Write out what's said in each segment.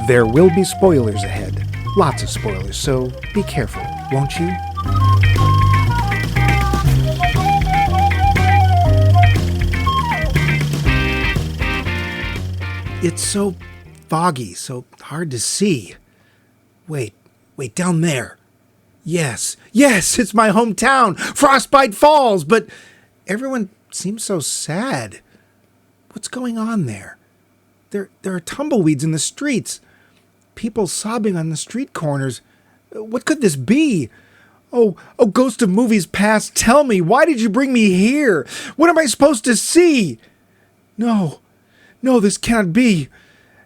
There will be spoilers ahead. Lots of spoilers, so be careful, won't you? It's so foggy, so hard to see. Wait, down there. Yes, it's my hometown, Frostbite Falls, but everyone seems so sad. What's going on there? There are tumbleweeds in the streets. People sobbing on the street corners. What could this be? Oh, ghost of movies past, tell me, why did you bring me here? What am I supposed to see? No, this can't be.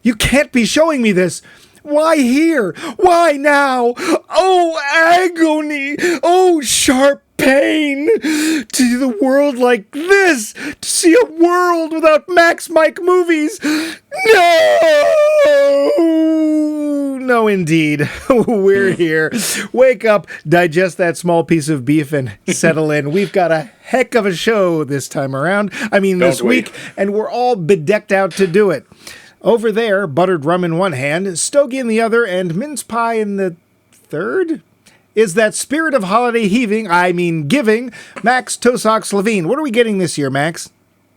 You can't be showing me this. Why here? Why now? Oh, agony! Oh, sharp pain! To see the world like this! To see a world without Max Mike movies! No, indeed. We're here. Wake up, digest that small piece of beef, and settle in. We've got a heck of a show this time around. This week, and we're all bedecked out to do it. Over there, buttered rum in one hand, stogie in the other, and mince pie in the third? Is that spirit of holiday giving, Max Tosox Levine. What are we getting this year, Max?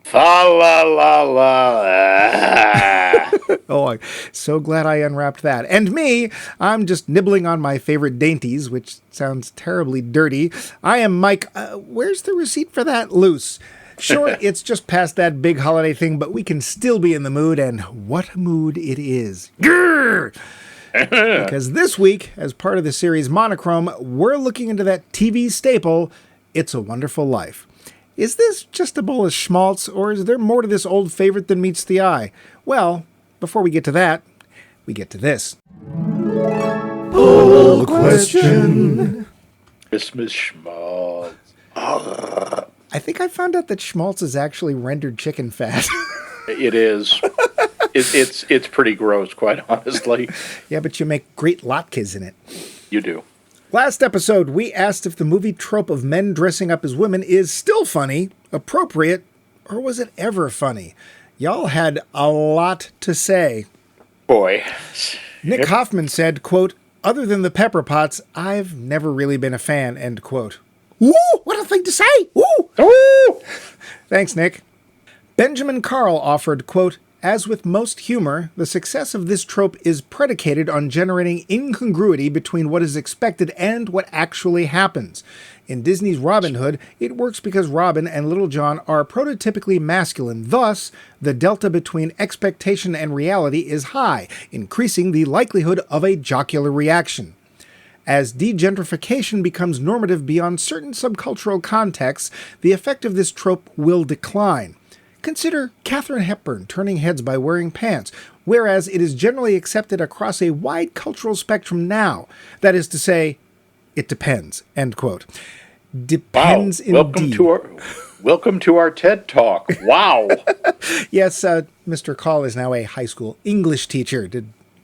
Fa la la la. Oh, I'm so glad I unwrapped that. And me, I'm just nibbling on my favorite dainties, which sounds terribly dirty. I am Mike. Where's the receipt for that? Loose. Sure, it's just past that big holiday thing, but we can still be in the mood, and what mood it is. Grrr! Because this week, as part of the series Monochrome, we're looking into that TV staple, It's a Wonderful Life. Is this just a bowl of schmaltz, or is there more to this old favorite than meets the eye? Well, before we get to that, we get to this. Poll question. Christmas schmaltz. I think I found out that schmaltz is actually rendered chicken fat. It is. It's pretty gross, quite honestly. Yeah, but you make great latkes in it. You do. Last episode, we asked if the movie trope of men dressing up as women is still funny, appropriate, or was it ever funny? Y'all had a lot to say. Boy. Nick Hoffman said, quote, "Other than the Pepper Pots, I've never really been a fan," end quote. Woo! What a thing to say! Woo! Woo! Thanks, Nick. Benjamin Carl offered, quote, "As with most humor, the success of this trope is predicated on generating incongruity between what is expected and what actually happens. In Disney's Robin Hood, it works because Robin and Little John are prototypically masculine. Thus, the delta between expectation and reality is high, increasing the likelihood of a jocular reaction. As degentrification becomes normative beyond certain subcultural contexts, the effect of this trope will decline. Consider Katharine Hepburn turning heads by wearing pants, whereas it is generally accepted across a wide cultural spectrum now. That is to say, it depends." End quote. Depends indeed. Welcome to our TED Talk. Wow. Yes, Mr. Call is now a high school English teacher.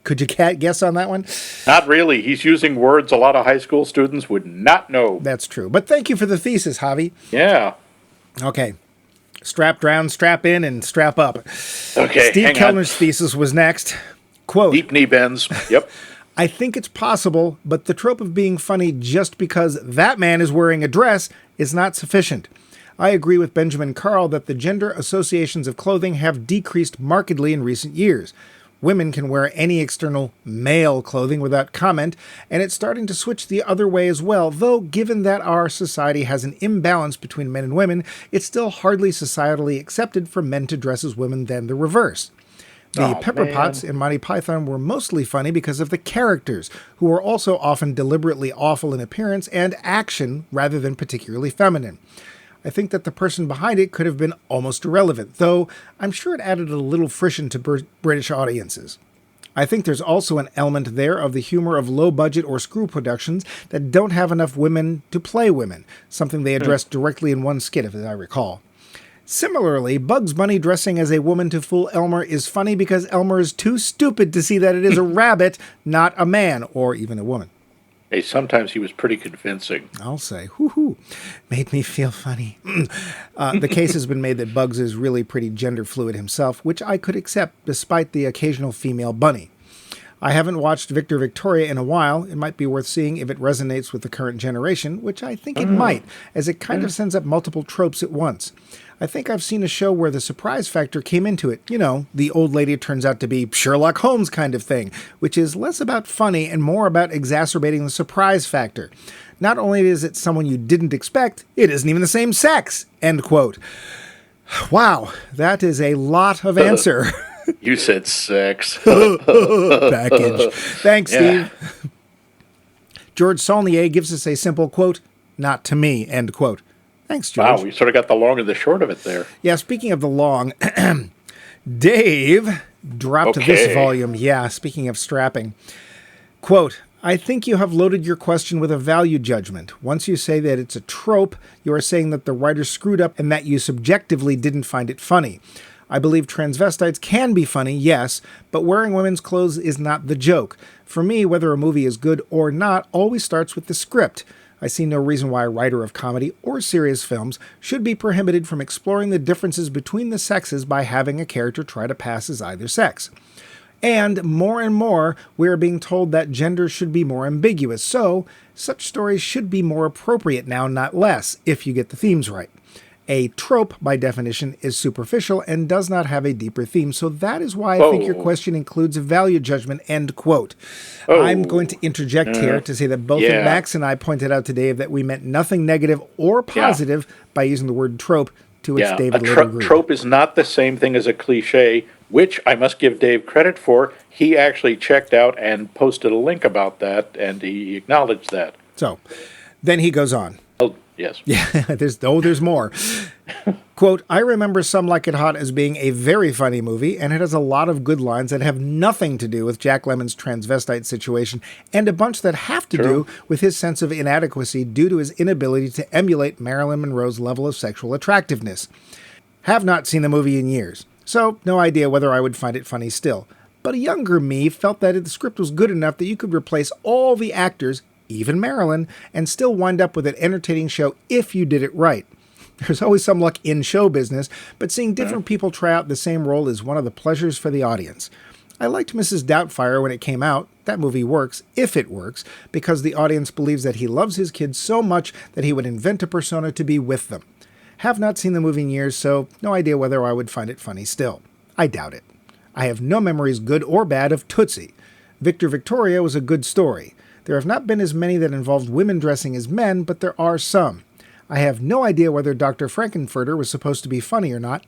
Could you guess on that one? Not really. He's using words a lot of high school students would not know. That's true. But thank you for the thesis, Javi. Yeah. Okay. Strap down, strap in, and strap up. Okay, Steve Kellner's thesis was next. Quote, "Deep knee bends." Yep. "I think it's possible, but the trope of being funny just because that man is wearing a dress is not sufficient. I agree with Benjamin Carl that the gender associations of clothing have decreased markedly in recent years. Women can wear any external male clothing without comment, and it's starting to switch the other way as well, though given that our society has an imbalance between men and women, it's still hardly societally accepted for men to dress as women than the reverse. The Pepper Pots in Monty Python were mostly funny because of the characters, who are also often deliberately awful in appearance and action rather than particularly feminine. I think that the person behind it could have been almost irrelevant, though I'm sure it added a little friction to British audiences. I think there's also an element there of the humor of low-budget or screw productions that don't have enough women to play women, something they addressed directly in one skit, as I recall. Similarly, Bugs Bunny dressing as a woman to fool Elmer is funny because Elmer is too stupid to see that it is a rabbit, not a man, or even a woman. Hey, sometimes he was pretty convincing. I'll say, whoo-hoo, made me feel funny. The case has been made that Bugs is really pretty gender fluid himself, which I could accept despite the occasional female bunny. I haven't watched Victor Victoria in a while. It might be worth seeing if it resonates with the current generation, which I think it might, as it kind of sends up multiple tropes at once. I think I've seen a show where the surprise factor came into it. You know, the old lady turns out to be Sherlock Holmes kind of thing, which is less about funny and more about exacerbating the surprise factor. Not only is it someone you didn't expect, it isn't even the same sex. End quote. Wow, that is a lot of answer. You said sex. Package. Thanks, Yeah. Steve. George Saulnier gives us a simple quote, not to me, end quote. Thanks, George. Wow, we sort of got the long and the short of it there. Yeah, speaking of the long, Dave dropped this Okay. volume. Yeah, speaking of strapping. Quote, I think you have loaded your question with a value judgment. Once you say that it's a trope, you are saying that the writer screwed up and that you subjectively didn't find it funny. I believe transvestites can be funny, yes, but wearing women's clothes is not the joke. For me, whether a movie is good or not always starts with the script. I see no reason why a writer of comedy or serious films should be prohibited from exploring the differences between the sexes by having a character try to pass as either sex. And more, we are being told that gender should be more ambiguous, so such stories should be more appropriate now, not less, if you get the themes right. A trope, by definition, is superficial and does not have a deeper theme, so that is why I think your question includes a value judgment, end quote. I'm going to interject here to say that both Yeah. Max and I pointed out to Dave that we meant nothing negative or positive by using the word trope, to which Yeah, David a later agreed. trope is not the same thing as a cliche, which I must give Dave credit for. He actually checked out and posted a link about that, and he acknowledged that. So, then he goes on. Oh, yes. Yeah, there's more. Quote, I remember Some Like It Hot as being a very funny movie, and it has a lot of good lines that have nothing to do with Jack Lemmon's transvestite situation, and a bunch that have to do with his sense of inadequacy due to his inability to emulate Marilyn Monroe's level of sexual attractiveness. Have not seen the movie in years, so no idea whether I would find it funny still. But a younger me felt that the script was good enough that you could replace all the actors, even Marilyn, and still wind up with an entertaining show if you did it right. There's always some luck in show business, but seeing different people try out the same role is one of the pleasures for the audience. I liked Mrs. Doubtfire when it came out. That movie works, if it works, because the audience believes that he loves his kids so much that he would invent a persona to be with them. Have not seen the movie in years, so no idea whether I would find it funny still. I doubt it. I have no memories, good or bad, of Tootsie. Victor Victoria was a good story. There have not been as many that involved women dressing as men, but there are some. I have no idea whether Dr. Frankenfurter was supposed to be funny or not.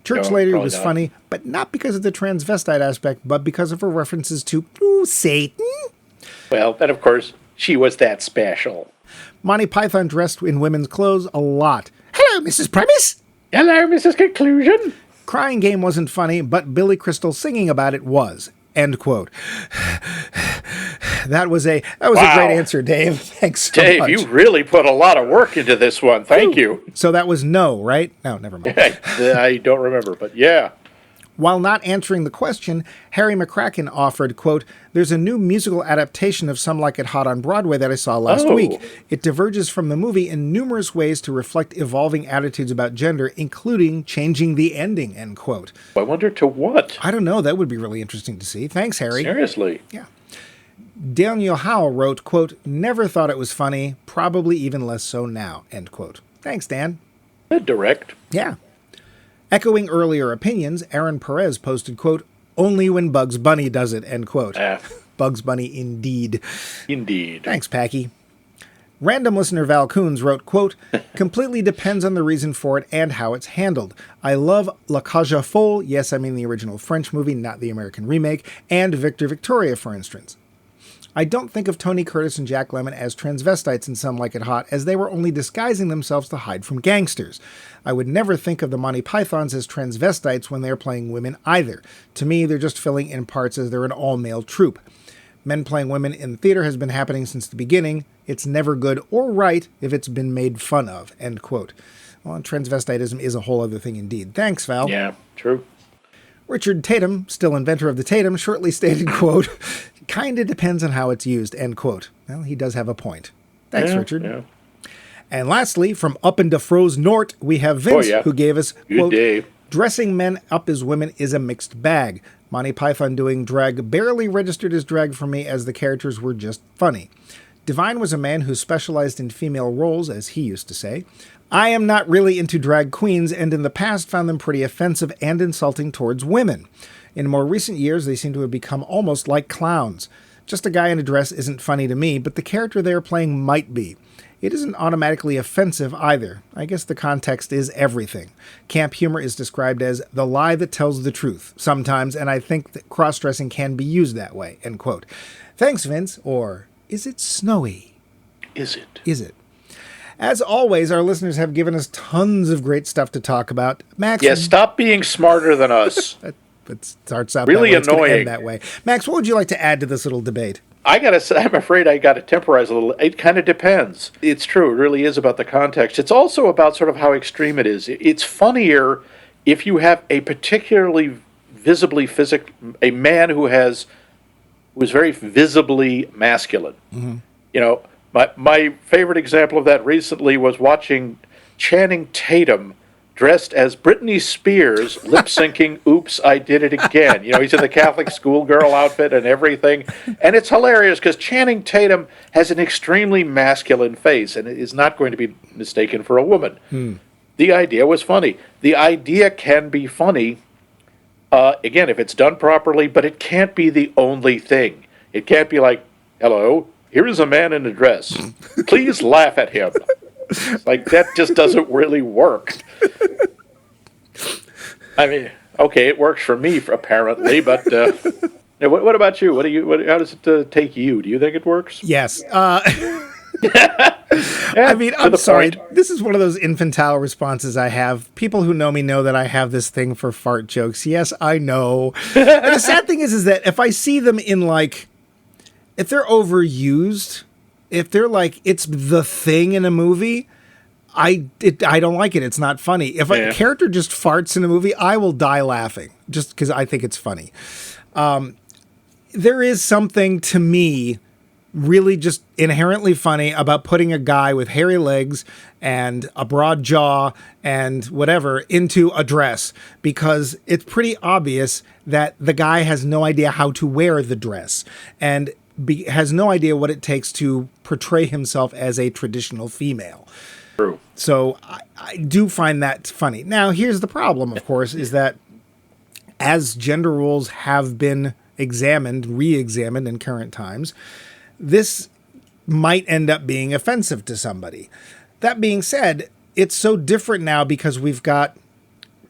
Church No, Lady probably was not. funny, but not because of the transvestite aspect, but because of her references to Satan. Well, and of course, she was that special. Monty Python dressed in women's clothes a lot. Hello, Mrs. Premise! Hello, Mrs. Conclusion. Crying Game wasn't funny, but Billy Crystal singing about it was. End quote. That was a Wow. great answer, Dave. Thanks so Dave, much. you really put a lot of work into this one. Thank you. So that was no, right? No, never mind. I don't remember, but yeah. While not answering the question, Harry McCracken offered, quote, there's a new musical adaptation of Some Like It Hot on Broadway that I saw last Oh. week. It diverges from the movie in numerous ways to reflect evolving attitudes about gender, including changing the ending, end quote. I wonder to what? I don't know. That would be really interesting to see. Thanks, Harry. Seriously. Yeah. Daniel Howe wrote, quote, never thought it was funny, probably even less so now, end quote. Thanks, Dan. Direct. Yeah. Echoing earlier opinions, Aaron Perez posted, quote, only when Bugs Bunny does it, end quote. Bugs Bunny indeed. Indeed. Thanks, Packy. Random listener Val Coons wrote, quote, completely depends on the reason for it and how it's handled. I love La Cage aux Folles, yes, I mean the original French movie, not the American remake, and Victor Victoria, for instance. I don't think of Tony Curtis and Jack Lemmon as transvestites in Some Like It Hot, as they were only disguising themselves to hide from gangsters. I would never think of the Monty Pythons as transvestites when they are playing women either. To me, they're just filling in parts as they're an all-male troupe. Men playing women in theater has been happening since the beginning. It's never good or right if it's been made fun of, end quote. Well, transvestitism is a whole other thing indeed. Thanks, Val. Yeah, true. Richard Tatum, still inventor of the Tatum, shortly stated, quote, kinda depends on how it's used, end quote. Well, he does have a point. Thanks, Yeah, Richard. yeah. And lastly, from up in the Froze Nort, we have Vince, Oh, yeah. who gave us, Good quote, day. Dressing men up as women is a mixed bag. Monty Python doing drag barely registered as drag for me, as the characters were just funny. Divine was a man who specialized in female roles, as he used to say. I am not really into drag queens, and in the past found them pretty offensive and insulting towards women. In more recent years, they seem to have become almost like clowns. Just a guy in a dress isn't funny to me, but the character they are playing might be. It isn't automatically offensive either. I guess the context is everything. Camp humor is described as the lie that tells the truth sometimes, and I think that cross-dressing can be used that way, end quote. Thanks, Vince. Or is it snowy? Is it? Is it? As always, our listeners have given us tons of great stuff to talk about. Max, Yeah, stop being smarter than us. it starts out Really that way. It's gonna annoying. end that way. Max, what would you like to add to this little debate? I gotta say, I'm afraid I gotta temporize a little. It kind of depends. It's true. It really is about the context. It's also about sort of how extreme it is. It's funnier if you have a particularly visibly a man who is very visibly masculine. Mm-hmm. You know, my favorite example of that recently was watching Channing Tatum dressed as Britney Spears, lip syncing "Oops, I Did It Again." You know, he's in the Catholic schoolgirl outfit and everything. And it's hilarious because Channing Tatum has an extremely masculine face and is not going to be mistaken for a woman. The idea was funny. The idea can be funny, again, if it's done properly, but it can't be the only thing. It can't be like, hello, here is a man in a dress. Please laugh at him. Like, that just doesn't really work. I mean, okay, it works for me, apparently, but what about you? How does it take you? Do you think it works? Yes. Yeah, I mean, to I'm the sorry. point. This is one of those infantile responses I have. People who know me know that I have this thing for fart jokes. Yes, I know. And the sad thing is that if I see them in, like, if they're overused, if they're like, it's the thing in a movie, I don't like it. It's not funny. If a character just farts in a movie, I will die laughing just because I think it's funny. There is something, to me, really just inherently funny about putting a guy with hairy legs and a broad jaw and whatever into a dress, because it's pretty obvious that the guy has no idea how to wear the dress and has no idea what it takes to portray himself as a traditional female. True. So I do find that funny. Now, here's the problem, of course, is that as gender roles have been re-examined in current times, this might end up being offensive to somebody. That being said, it's so different now because we've got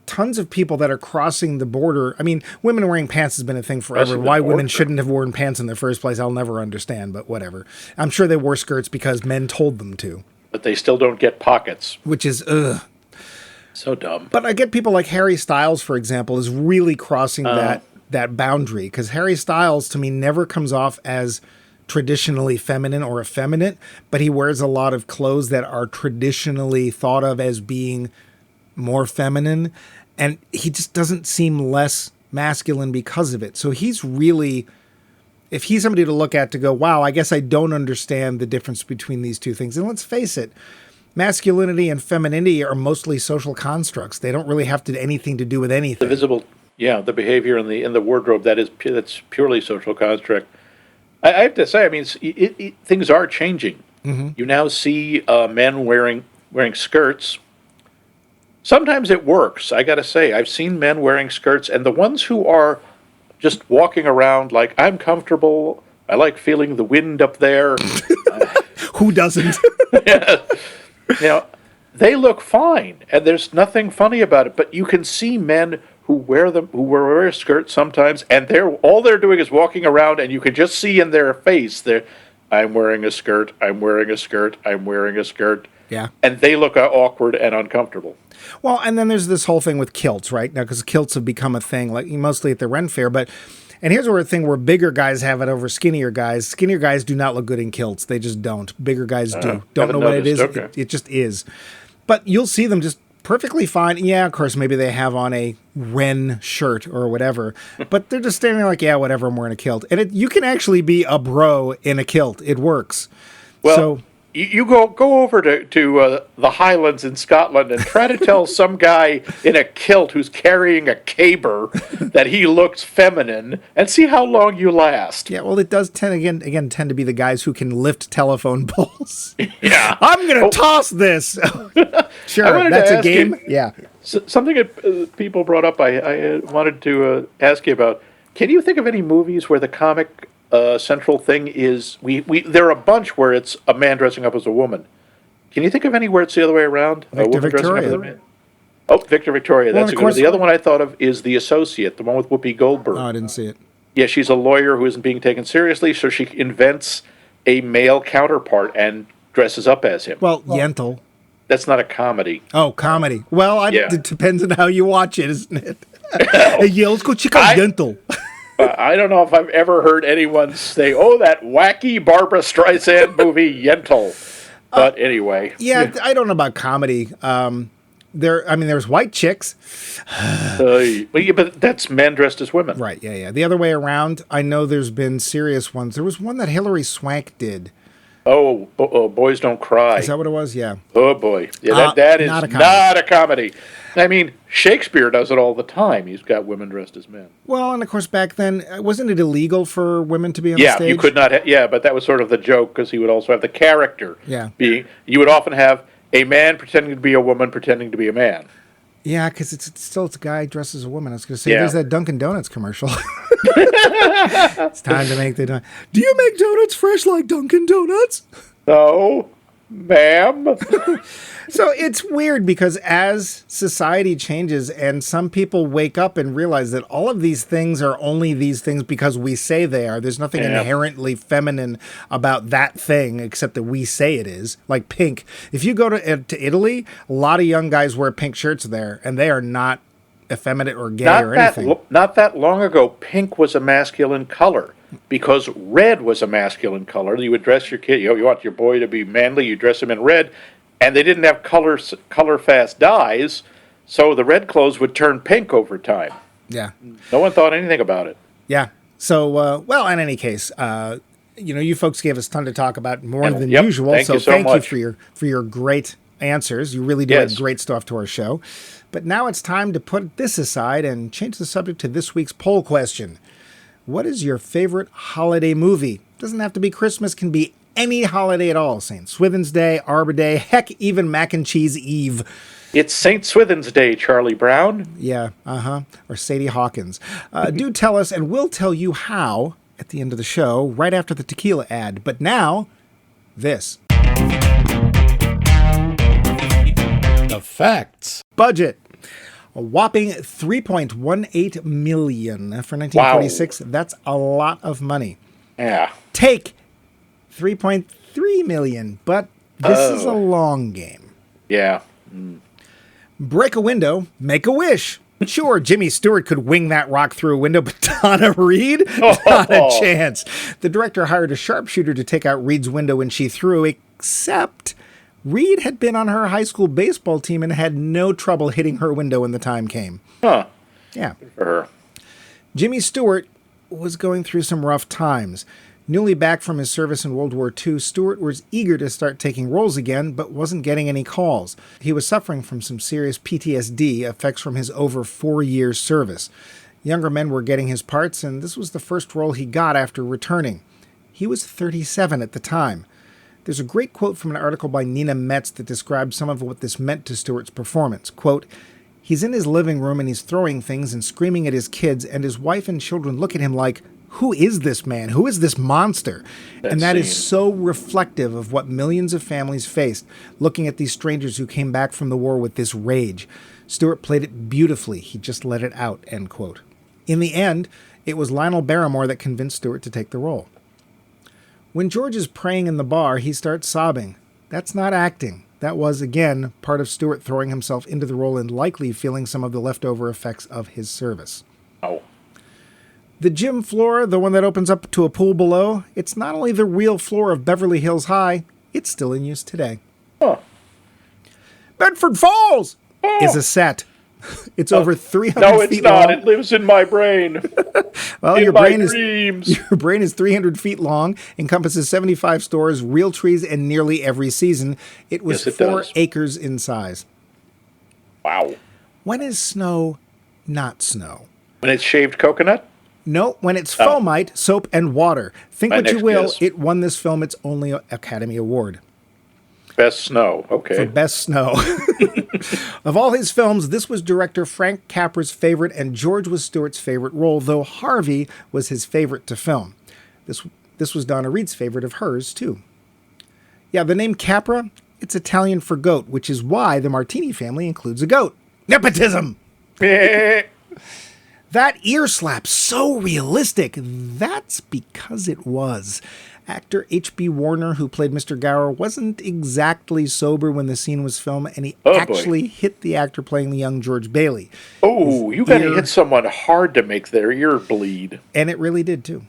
tons of people that are crossing the border. I mean, women wearing pants has been a thing forever. Why women shouldn't have worn pants in the first place, I'll never understand, but whatever. I'm sure they wore skirts because men told them to. But they still don't get pockets. Which is, ugh. So dumb. But I get people like Harry Styles, for example, is really crossing that boundary, because Harry Styles, to me, never comes off as traditionally feminine or effeminate, but he wears a lot of clothes that are traditionally thought of as being more feminine, and he just doesn't seem less masculine because of it. So he's really, if he's somebody to look at to go, wow, I guess I don't understand the difference between these two things. And let's face it, masculinity and femininity are mostly social constructs. They don't really have anything to do with anything. The behavior in the wardrobe, that's purely social construct. I have to say, I mean, things are changing. Mm-hmm. You now see men wearing skirts. Sometimes it works. I got to say, I've seen men wearing skirts, and the ones who are just walking around like, I'm comfortable, I like feeling the wind up there. Who doesn't? Yeah. You know, they look fine, and there's nothing funny about it. But you can see men who wear skirts sometimes, and all they're doing is walking around, and you can just see in their face, I'm wearing a skirt, I'm wearing a skirt, I'm wearing a skirt. Yeah. And they look awkward and uncomfortable. Well, and then there's this whole thing with kilts, right? Now, because kilts have become a thing, like mostly at the Ren Fair, and here's where a thing where bigger guys have it over skinnier guys. Skinnier guys do not look good in kilts. They just don't. Bigger guys do. Don't know what it is. Okay. It just is. But you'll see them just perfectly fine. Yeah, of course, maybe they have on a Ren shirt or whatever, but they're just standing like, yeah, whatever, I'm wearing a kilt. And you can actually be a bro in a kilt. It works. Well, you go over to the Highlands in Scotland and try to tell some guy in a kilt who's carrying a caber that he looks feminine, and see how long you last. Yeah, well, it does tend to be the guys who can lift telephone poles. Yeah. I'm gonna toss this. Sure, wanted that's to a ask game. you- Yeah. Something that people brought up, I wanted to ask you about. Can you think of any movies where the comic central thing is there are a bunch where it's a man dressing up as a woman. Can you think of any where it's the other way around? A Victor woman dressing up as a Victoria. man? Oh, Victor Victoria. Well, That's of a good one. course- The other one I thought of is The Associate, the one with Whoopi Goldberg. Oh, I didn't see it. Yeah, she's a lawyer who isn't being taken seriously, so she invents a male counterpart and dresses up as him. Well, Yentl. That's not a comedy. Oh, comedy. Well, Yeah. it depends on how you watch it, isn't it? Yeah, let's go check out I- Yentl. I don't know if I've ever heard anyone say, "Oh, that wacky Barbara Streisand movie, Yentl." But anyway, Yeah, I don't know about comedy. There's white chicks. but that's men dressed as women. Right, yeah. The other way around, I know there's been serious ones. There was one that Hilary Swank did. Oh, Boys Don't Cry. Is that what it was? Yeah. Oh boy, yeah, that is not not a a comedy. I mean, Shakespeare does it all the time. He's got women dressed as men. Well, and of course, back then, wasn't it illegal for women to be on the Yeah, stage? you could not. But that was sort of the joke because he would also have the character. Yeah. You would often have a man pretending to be a woman pretending to be a man. Yeah, because it's a guy dressed as a woman. I was going to say, Yeah. there's that Dunkin' Donuts commercial. It's time to make the donut. Do you make donuts fresh like Dunkin' Donuts? No, ma'am. So it's weird because as society changes and some people wake up and realize that all of these things are only these things because we say they are. There's nothing Yeah. inherently feminine about that thing except that we say it is. Like pink. If you go to Italy, a lot of young guys wear pink shirts there and they are not effeminate or gay or anything. Not that long ago, pink was a masculine color because red was a masculine color. You would dress your kid. You want your boy to be manly. You dress him in red, and they didn't have color fast dyes, so the red clothes would turn pink over time. Yeah. No one thought anything about it. Yeah. So, well, in any case, you folks gave us a ton to talk about, more than Yep. usual. Thank you so thank much. you for your great answers. You really do Yes. add great stuff to our show. But now it's time to put this aside and change the subject to this week's poll question. What is your favorite holiday movie? Doesn't have to be Christmas, can be any holiday at all. St. Swithin's Day, Arbor Day, heck, even Mac and Cheese Eve. It's St. Swithin's Day, Charlie Brown. Yeah, or Sadie Hawkins. Do tell us, and we'll tell you how at the end of the show, right after the tequila ad. But now, this. The facts. Budget. A whopping $3.18 million for 1946. That's a lot of money. Yeah. Take $3.3 million, but this is a long game. Yeah. Break a window, make a wish. Sure, Jimmy Stewart could wing that rock through a window, but Donna Reed? Not a chance. The director hired a sharpshooter to take out Reed's window when she threw, except Reed had been on her high school baseball team and had no trouble hitting her window when the time came. Huh. Yeah. For her. Jimmy Stewart was going through some rough times. Newly back from his service in World War II, Stewart was eager to start taking roles again, but wasn't getting any calls. He was suffering from some serious PTSD, effects from his over 4 years service. Younger men were getting his parts, and this was the first role he got after returning. He was 37 at the time. There's a great quote from an article by Nina Metz that describes some of what this meant to Stewart's performance. Quote, "He's in his living room and he's throwing things and screaming at his kids, and his wife and children look at him like, who is this man? Who is this monster?" And that is so reflective of what millions of families faced, looking at these strangers who came back from the war with this rage. Stewart played it beautifully. He just let it out, end quote. In the end, it was Lionel Barrymore that convinced Stewart to take the role. When George is praying in the bar, he starts sobbing. That's not acting. That was, again, part of Stewart throwing himself into the role and likely feeling some of the leftover effects of his service. Oh. The gym floor, the one that opens up to a pool below, it's not only the real floor of Beverly Hills High, it's still in use today. Huh. Bedford Falls is a set. It's over 300 No, it's feet not. long. It lives in my brain. Well, in your my brain is dreams. your brain is 300 feet long, encompasses 75 stores, real trees, and nearly every season. It was Yes, it 4 does. acres in size. Wow. When is snow not snow? When it's shaved coconut? No, when it's foamite, soap, and water. Think My what you next will, guess. it won this film its only Academy Award. Best snow. Okay. For Best Snow. Of all his films, this was director Frank Capra's favorite, and George was Stewart's favorite role, though Harvey was his favorite to film. This was Donna Reed's favorite of hers, too. Yeah, the name Capra, it's Italian for goat, which is why the Martini family includes a goat. Nepotism! That ear slap, so realistic. That's because it was. Actor H.B. Warner, who played Mr. Gower, wasn't exactly sober when the scene was filmed, and he Oh, boy. actually hit the actor playing the young George Bailey. Oh, you got to ear- hit someone hard to make their ear bleed. And it really did, too.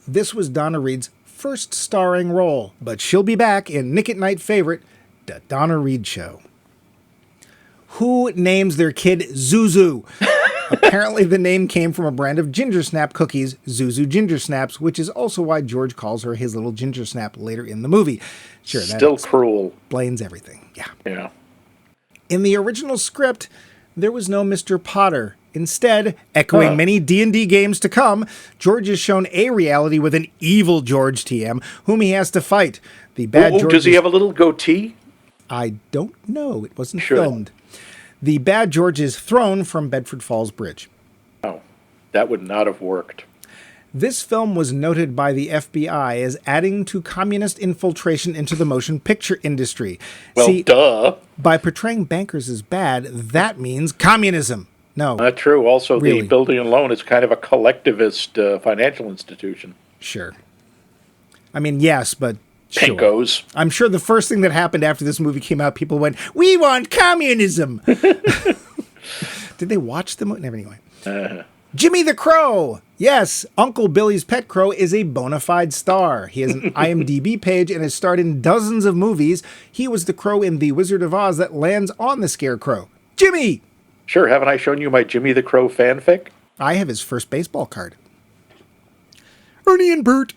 This was Donna Reed's first starring role, but she'll be back in Nick at Night favorite, The Donna Reed Show. Who names their kid Zuzu? Apparently, the name came from a brand of Ginger Snap cookies, Zuzu Ginger Snaps, which is also why George calls her his little Ginger Snap later in the movie. Sure, that Still cruel. explains everything. Yeah. Yeah. In the original script, there was no Mr. Potter. Instead, echoing many D&D games to come, George is shown a reality with an evil George TM whom he has to fight. The bad Oh, George does he is- have a little goatee? I don't know. It wasn't Sure. filmed. The bad George is thrown from Bedford Falls Bridge. No, that would not have worked. This film was noted by the FBI as adding to communist infiltration into the motion picture industry. Well, See, duh. by portraying bankers as bad, that means communism. No, Not true. Also, Really? the building and loan is kind of a collectivist financial institution. sure. I mean, yes, but sure. Pinkos. I'm sure the first thing that happened after this movie came out, people went, "We want communism." Did they watch the movie? Never, anyway. Jimmy the Crow. Yes, Uncle Billy's Pet Crow is a bona fide star. He has an IMDb page and has starred in dozens of movies. He was the crow in The Wizard of Oz that lands on the Scarecrow. Jimmy! Sure, haven't I shown you my Jimmy the Crow fanfic? I have his first baseball card. Ernie and Bert.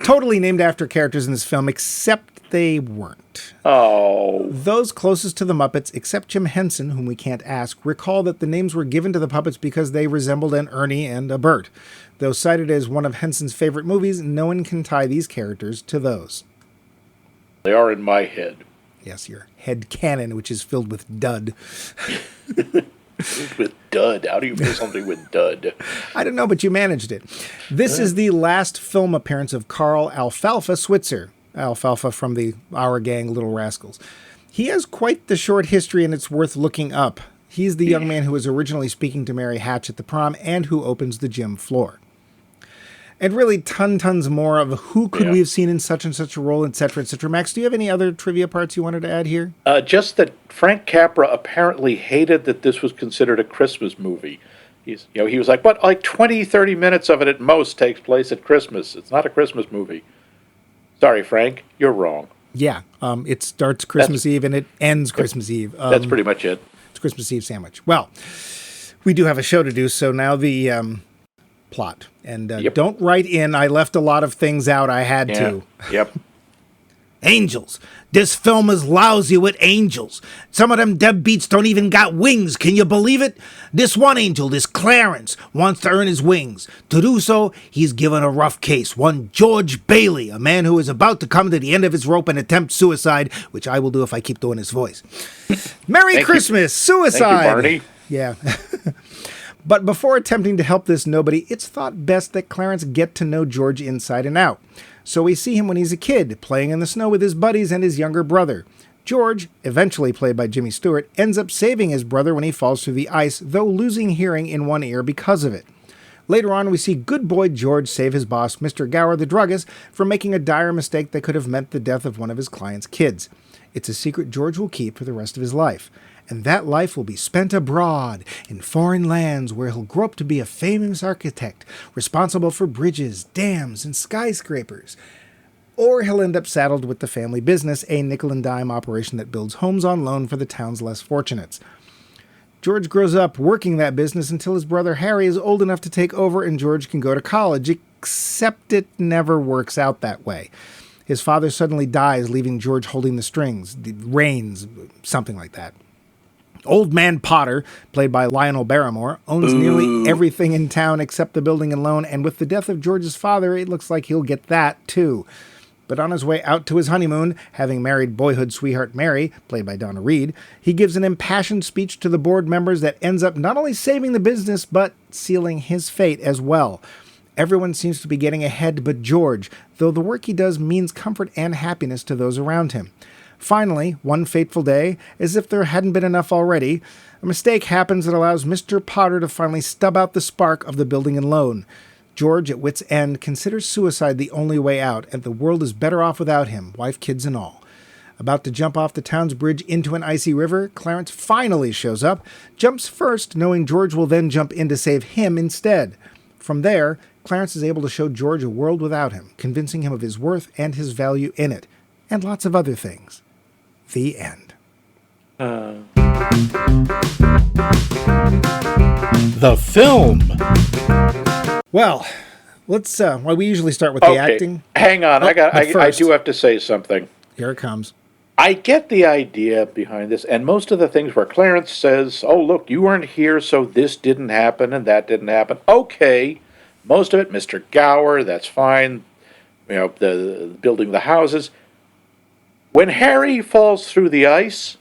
Totally named after characters in this film, except they weren't. Oh, Those closest to the Muppets, except Jim Henson, whom we can't ask, recall that the names were given to the puppets because they resembled an Ernie and a Bert. Though cited as one of Henson's favorite movies, no one can tie these characters to those. they are in my head. Yes, your head canon, which is filled with dud. With dud. How do you feel something with dud? I don't know, but you managed it. This is the last film appearance of Carl Alfalfa Switzer. Alfalfa from the Our Gang Little Rascals. He has quite the short history, and it's worth looking up. He's the young man who was originally speaking to Mary Hatch at the prom and who opens the gym floor. And really tons more of who could we have seen in such and such a role, etc., etc. Max, do you have any other trivia parts you wanted to add here? Just that Frank Capra apparently hated that this was considered a Christmas movie. He was like, but like 20, 30 minutes of it at most takes place at Christmas. It's not a Christmas movie. Sorry, Frank, you're wrong. Yeah, it starts Christmas Eve and it ends Christmas Eve. That's pretty much it. It's Christmas Eve sandwich. Well, we do have a show to do, so now the plot. And don't write in, I left a lot of things out I had Yeah. to. Yep. Angels. This film is lousy with angels. Some of them deadbeats don't even got wings. Can you believe it? This one angel, this Clarence, wants to earn his wings. To do so, he's given a rough case. One George Bailey, a man who is about to come to the end of his rope and attempt suicide, which I will do if I keep doing his voice. Merry Thank you. Christmas, suicide. Thank you, Barney. Yeah. But before attempting to help this nobody, it's thought best that Clarence get to know George inside and out. So we see him when he's a kid, playing in the snow with his buddies and his younger brother. George, eventually played by Jimmy Stewart, ends up saving his brother when he falls through the ice, though losing hearing in one ear because of it. Later on, we see good boy George save his boss, Mr. Gower the druggist, from making a dire mistake that could have meant the death of one of his client's kids. It's a secret George will keep for the rest of his life. And that life will be spent abroad, in foreign lands, where he'll grow up to be a famous architect, responsible for bridges, dams, and skyscrapers. Or he'll end up saddled with the family business, a nickel-and-dime operation that builds homes on loan for the town's less fortunates. George grows up working that business until his brother Harry is old enough to take over and George can go to college, except it never works out that way. His father suddenly dies, leaving George holding the strings, the reins, something like that. Old Man Potter, played by Lionel Barrymore, owns nearly everything in town except the building and loan, and with the death of George's father, it looks like he'll get that too. But on his way out to his honeymoon, having married boyhood sweetheart Mary, played by Donna Reed, he gives an impassioned speech to the board members that ends up not only saving the business, but sealing his fate as well. Everyone seems to be getting ahead but George, though the work he does means comfort and happiness to those around him. Finally, one fateful day, as if there hadn't been enough already, a mistake happens that allows Mr. Potter to finally stub out the spark of the building and loan. George, at wit's end, considers suicide the only way out, and the world is better off without him, wife, kids, and all. About to jump off the town's bridge into an icy river, Clarence finally shows up, jumps first, knowing George will then jump in to save him instead. From there, Clarence is able to show George a world without him, convincing him of his worth and his value in it, and lots of other things. The end. The film. Well, let's. Well, we usually start with the acting. Hang on, Oh, I but first- do have to say something. Here it comes. I get the idea behind this, and most of the things where Clarence says, "Oh, look, you weren't here, so this didn't happen and that didn't happen." Okay, most of it, Mr. Gower, that's fine. You know, the building the houses. When Harry falls through the ice,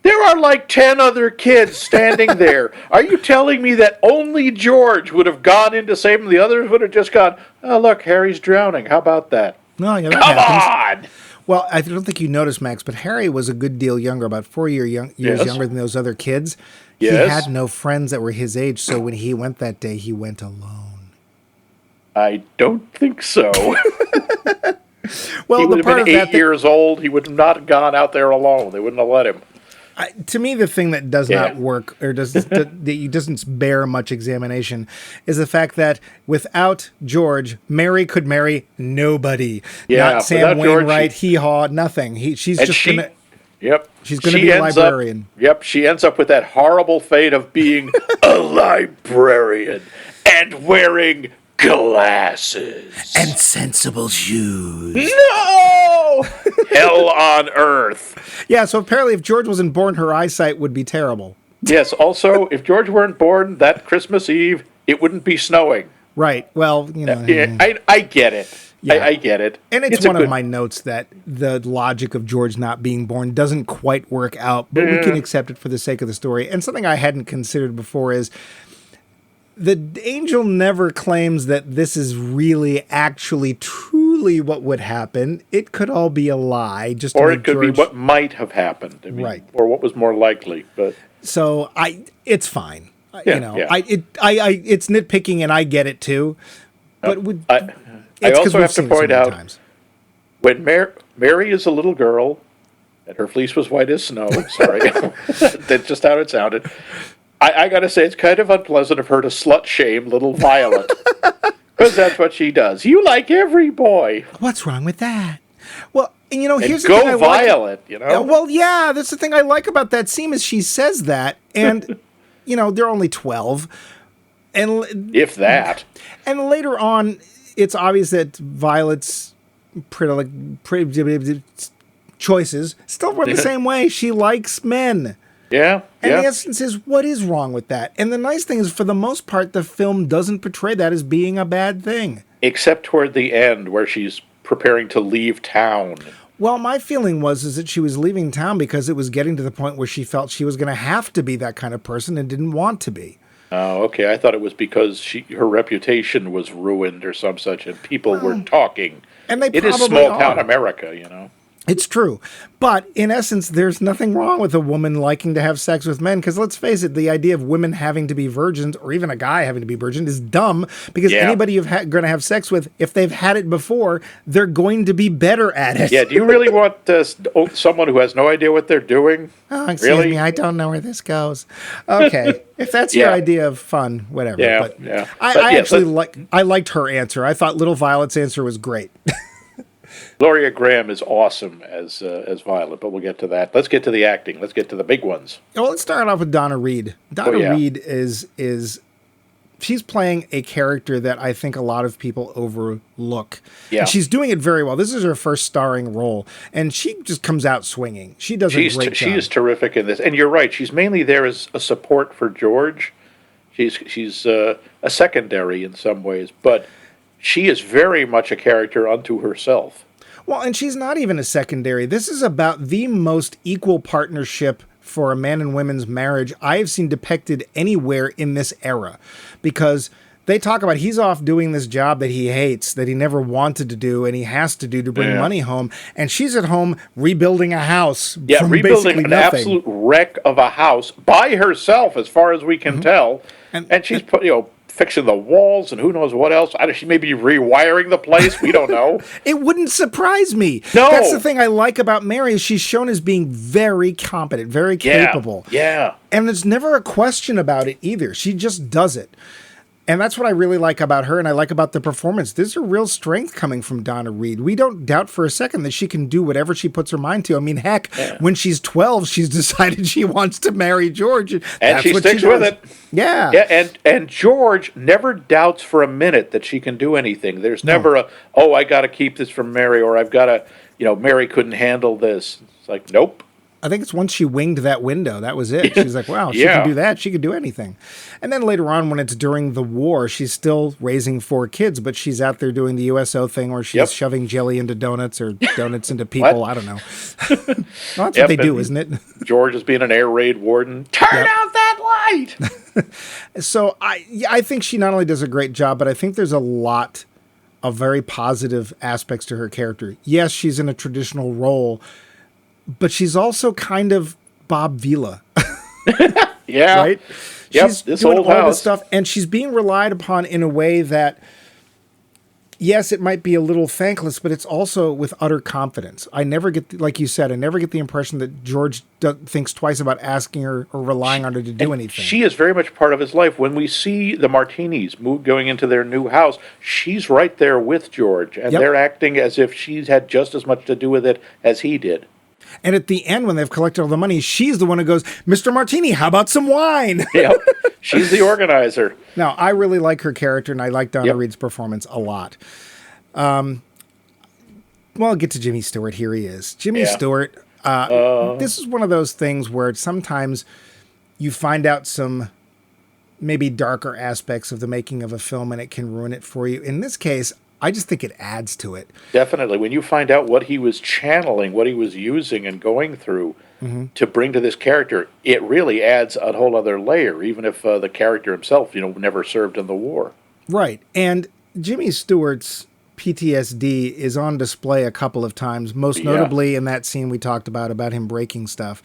there are like 10 other kids standing there. Are you telling me that only George would have gone in to save him? The others would have just gone, "Oh, look, Harry's drowning. How about that?" No, yeah, that Come happens. on! Well, I don't think you noticed, Max, but Harry was a good deal younger, about 4 years Yes. younger than those other kids. Yes. He had no friends that were his age, so when he went that day, he went alone. I don't think so. Well, He the would have part been of 8 that, years old. He would not have gone out there alone. They wouldn't have let him. to me, the thing that does Yeah. not work or doesn't bear much examination is the fact that without George, Mary could marry nobody. Yeah, Not Sam without George, Wainwright, hee-haw, nothing. She's And just she, gonna. yep, She's gonna she be a ends librarian. She ends up with that horrible fate of being a librarian and wearing glasses. And sensible shoes. No! Hell on earth. Yeah, so apparently if George wasn't born, her eyesight would be terrible. Yes, also, if George weren't born that Christmas Eve, it wouldn't be snowing. Right. Well, you know. Yeah, I get it. Yeah. I get it. And it's a one of good- my notes that the logic of George not being born doesn't quite work out, but we can accept it for the sake of the story. And something I hadn't considered before is the angel never claims that this is really actually truly what would happen. It could all be a lie, just to Or make it could be George- what might have happened. I mean, Right. Or what was more likely. But So it's fine. Yeah, You know, yeah. it's nitpicking, and I get it too. But I it's 'cause also we've have to seen it so point many out, times. when Mary is a little girl, and her fleece was white as snow, sorry, that's just how it sounded. I got to say, it's kind of unpleasant of her to slut shame little Violet. Because that's what she does. You like every boy. What's wrong with that? Well, and you know, And here's the thing I go like. Violet, you know? Well, yeah, that's the thing I like about that scene is she says that, and you know they're only 12, and If that. and later on, it's obvious that Violet's pretty choices still work the same way. She likes men. Yeah, And yeah. the essence is, what is wrong with that? And the nice thing is, for the most part, the film doesn't portray that as being a bad thing. Except toward the end, where she's preparing to leave town. Well, my feeling was that she was leaving town because it was getting to the point where she felt she was going to have to be that kind of person and didn't want to be. Oh, okay. I thought it was because her reputation was ruined or some such, and people were talking. And they It is probably small town are. America, you know. It's true. But in essence, there's nothing wrong with a woman liking to have sex with men. Because let's face it, the idea of women having to be virgins, or even a guy having to be virgin, is dumb. Because Yeah. anybody you're going to have sex with, if they've had it before, they're going to be better at it. Yeah, do you really want someone who has no idea what they're doing? Oh, excuse Really? me, I don't know where this goes. Okay, if that's your Yeah. idea of fun, whatever. Yeah, but yeah. I But yeah, actually I liked her answer. I thought Little Violet's answer was great. Gloria Graham is awesome as Violet, but we'll get to that. Let's get to the acting. Let's get to the big ones. Well, let's start off with Donna Reed. Donna yeah. Reed is she's playing a character that I think a lot of people overlook. Yeah. And she's doing it very well. This is her first starring role, and she just comes out swinging. She does a great job. She is terrific in this, and you're right. She's mainly there as a support for George. She's a secondary in some ways, but she is very much a character unto herself. Well, and she's not even a secondary. This is about the most equal partnership for a man and women's marriage I have seen depicted anywhere in this era, because they talk about he's off doing this job that he hates, that he never wanted to do, and he has to do to bring money home, and she's at home rebuilding a house. Yeah, from rebuilding basically an nothing. absolute wreck of a house by herself, as far as we can tell, and she's fixing the walls and who knows what else. She may be rewiring the place. We don't know. It wouldn't surprise me. No. That's the thing I like about Mary, is she's shown as being very competent, very capable. Yeah. And there's never a question about it either. She just does it. And that's what I really like about her, and I like about the performance. There's a real strength coming from Donna Reed. We don't doubt for a second that she can do whatever she puts her mind to. I mean, heck, when she's 12, she's decided she wants to marry George. And that's she what sticks she with does. it. Yeah. Yeah, and George never doubts for a minute that she can do anything. There's never I got to keep this from Mary, or I've got to, Mary couldn't handle this. It's like, nope. I think it's once she winged that window, that was it. She's like, wow, she Yeah. can do that. She can do anything. And then later on, when it's during the war, she's still raising 4 kids, but she's out there doing the USO thing where she's shoving jelly into donuts or donuts into people. I don't know. Well, that's what they do, isn't it? George is being an air raid warden. Turn out that light! So I think she not only does a great job, but I think there's a lot of very positive aspects to her character. Yes, she's in a traditional role, but she's also kind of Bob Vila. Yeah. Right? Yep, She's this doing old all house. this stuff, and she's being relied upon in a way that, yes, it might be a little thankless, but it's also with utter confidence. I never get, like you said, I never get the impression that George thinks twice about asking her or relying on her to do anything. She is very much part of his life. When we see the Martinis going into their new house, she's right there with George, and they're acting as if she's had just as much to do with it as he did. And at the end, when they've collected all the money, she's the one who goes, Mr. Martini, how about some wine? Yep. She's the organizer. Now, I really like her character, and I like Donna Reed's performance a lot. Well, I'll get to Jimmy Stewart. Here he is. Jimmy Stewart, this is one of those things where sometimes you find out some maybe darker aspects of the making of a film, and it can ruin it for you. In this case, I just think it adds to it. Definitely. When you find out what he was channeling, what he was using and going through to bring to this character, it really adds a whole other layer, even if the character himself, never served in the war. Right. And Jimmy Stewart's PTSD is on display a couple of times, most notably in that scene we talked about him breaking stuff.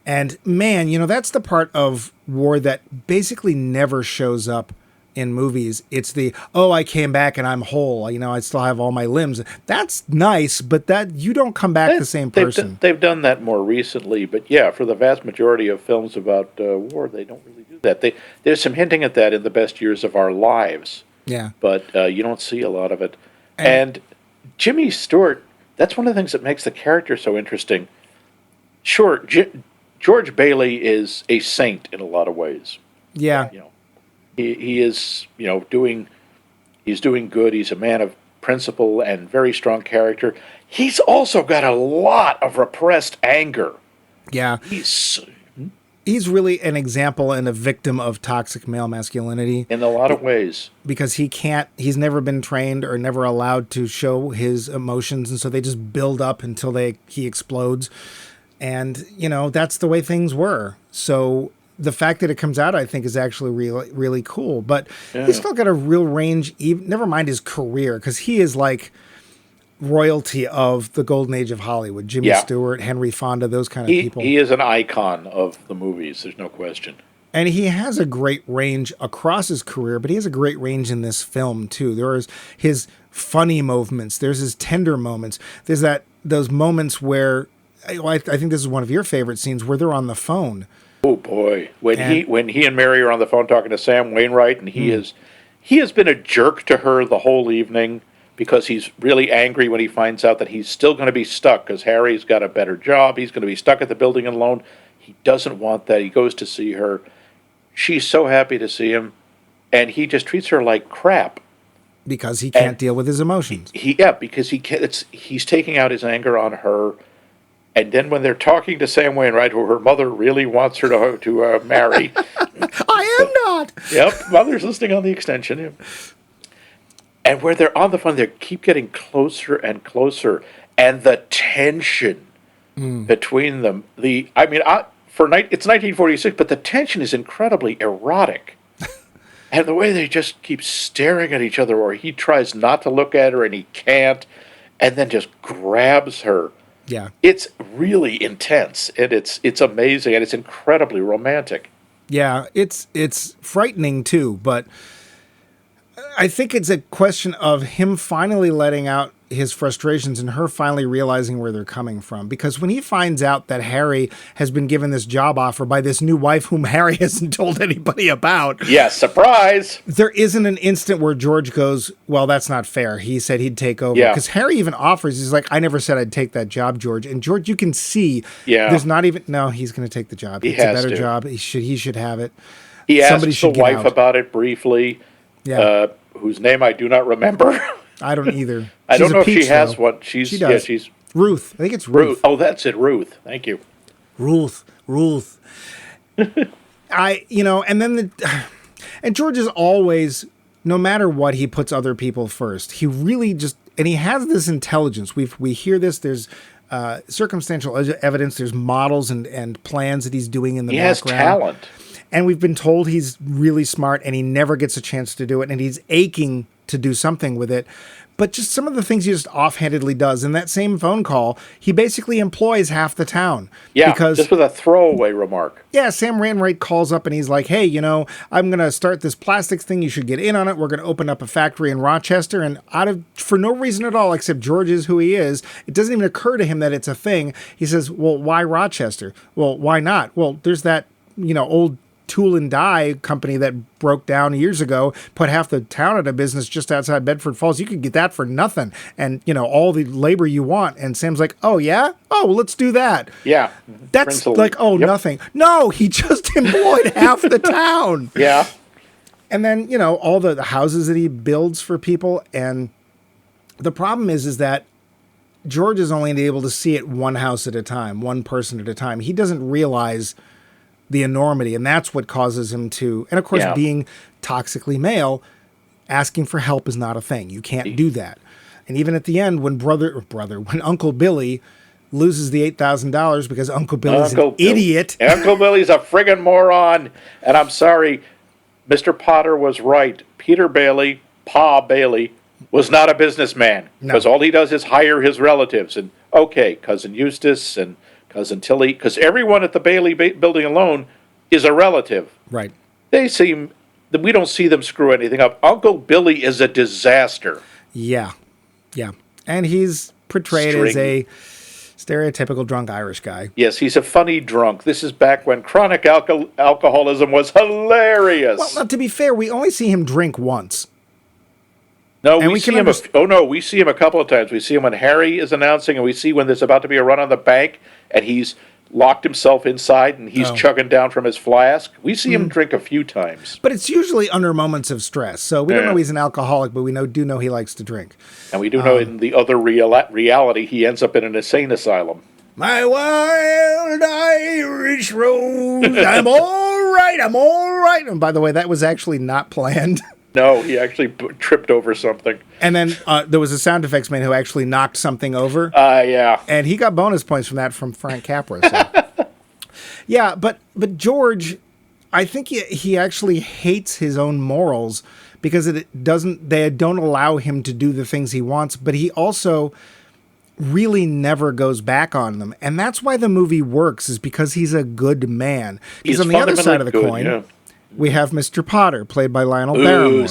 And man, that's the part of war that basically never shows up in movies. It's the, I came back and I'm whole. I still have all my limbs. That's nice, but that you don't come back the same person. They've done that more recently, but for the vast majority of films about war, they don't really do that. There's some hinting at that in The Best Years of Our Lives. Yeah. But you don't see a lot of it. And Jimmy Stewart, that's one of the things that makes the character so interesting. Sure, George Bailey is a saint in a lot of ways. Yeah. He is, he's doing good. He's a man of principle and very strong character. He's also got a lot of repressed anger. Yeah. He's really an example and a victim of toxic male masculinity. In a lot of ways. Because he's never been trained or never allowed to show his emotions, and so they just build up until he explodes. And, that's the way things were. So the fact that it comes out, I think, is actually really, really cool. But he's still got a real range, never mind his career, because he is like royalty of the golden age of Hollywood. Jimmy Stewart, Henry Fonda, those kind of people. He is an icon of the movies, there's no question. And he has a great range across his career, but he has a great range in this film, too. There's his funny moments. There's his tender moments. There's those moments where, I think this is one of your favorite scenes, where they're on the phone. Oh boy, when he and Mary are on the phone talking to Sam Wainwright, and he has been a jerk to her the whole evening. because he's really angry when he finds out that he's still going to be stuck because Harry's got a better job. He's going to be stuck at the building alone. He doesn't want that. He goes to see her. She's so happy to see him, and he just treats her like crap. Because he can't deal with his emotions. Because he can't, he's taking out his anger on her. And then when they're talking to Sam Wainwright, who her mother really wants her to marry. I am not. Yep, mother's listening on the extension. Yeah. And where they're on the phone, they keep getting closer and closer. And the tension between them. It's 1946, but the tension is incredibly erotic. And the way they just keep staring at each other, or he tries not to look at her and he can't, and then just grabs her. Yeah. It's really intense, and it's amazing, and it's incredibly romantic. Yeah, it's frightening too, but I think it's a question of him finally letting out his frustrations and her finally realizing where they're coming from. Because when he finds out that Harry has been given this job offer by this new wife whom Harry hasn't told anybody about. Yeah, surprise! There isn't an instant where George goes, well, that's not fair. He said he'd take over. Yeah. Because Harry even offers, he's like, I never said I'd take that job, George. And George, you can see, there's not even, no, he's going to take the job. It's a better job. He should have it. He asks the wife about it briefly, whose name I do not remember. I don't either. I don't know if she has one. She does. Yeah, she's Ruth. I think it's Ruth. Oh, that's it, Ruth. Thank you. Ruth. And then and George is always, no matter what, he puts other people first. He really and he has this intelligence. We hear this. There's circumstantial evidence. There's models and plans that he's doing in the background. He has talent. And we've been told he's really smart and he never gets a chance to do it. And he's aching to do something with it. But just some of the things he just offhandedly does. In that same phone call, he basically employs half the town. Yeah, just with a throwaway remark. Yeah, Sam Wainwright calls up and he's like, hey, I'm going to start this plastics thing. You should get in on it. We're going to open up a factory in Rochester. And for no reason at all, except George is who he is, it doesn't even occur to him that it's a thing. He says, well, why Rochester? Well, why not? Well, there's that, old tool and die company that broke down years ago, put half the town out of business just outside Bedford Falls. You could get that for nothing. And, all the labor you want. And Sam's like, oh, yeah? Oh, well, let's do that. Yeah. That's like, nothing. No, he just employed half the town. Yeah. And then, all the houses that he builds for people. And the problem is that George is only able to see it one house at a time, one person at a time. He doesn't realize the enormity, and that's what causes him to, and of course, being toxically male, asking for help is not a thing. You can't do that. And even at the end, when when Uncle Billy loses the $8,000 because Uncle Billy's an idiot. Uncle Billy's a friggin' moron. And I'm sorry, Mr. Potter was right. Peter Bailey, Pa Bailey, was not a businessman. Because all he does is hire his relatives. And, Cousin Eustace and Cousin Tilly, because everyone at the Bailey building alone is a relative. Right. We don't see them screw anything up. Uncle Billy is a disaster. Yeah. And he's portrayed as a stereotypical drunk Irish guy. Yes, he's a funny drunk. This is back when chronic alcoholism was hilarious. Well, now, to be fair, we only see him drink once. No, we see him. We see him a couple of times. We see him when Harry is announcing, and we see when there's about to be a run on the bank, and he's locked himself inside, and he's chugging down from his flask. We see him drink a few times, but it's usually under moments of stress. So we don't know he's an alcoholic, but we do know he likes to drink. And we do know in the other reality, he ends up in an insane asylum. My wild Irish rose, I'm all right. And by the way, that was actually not planned. No, he actually tripped over something. And then there was a sound effects man who actually knocked something over. Yeah. And he got bonus points from that from Frank Capra. So. Yeah, but George, I think he actually hates his own morals because they don't allow him to do the things he wants, but he also really never goes back on them. And that's why the movie works, is because he's a good man. Because on the other side of the coin, we have Mr. Potter, played by Lionel Barrymore.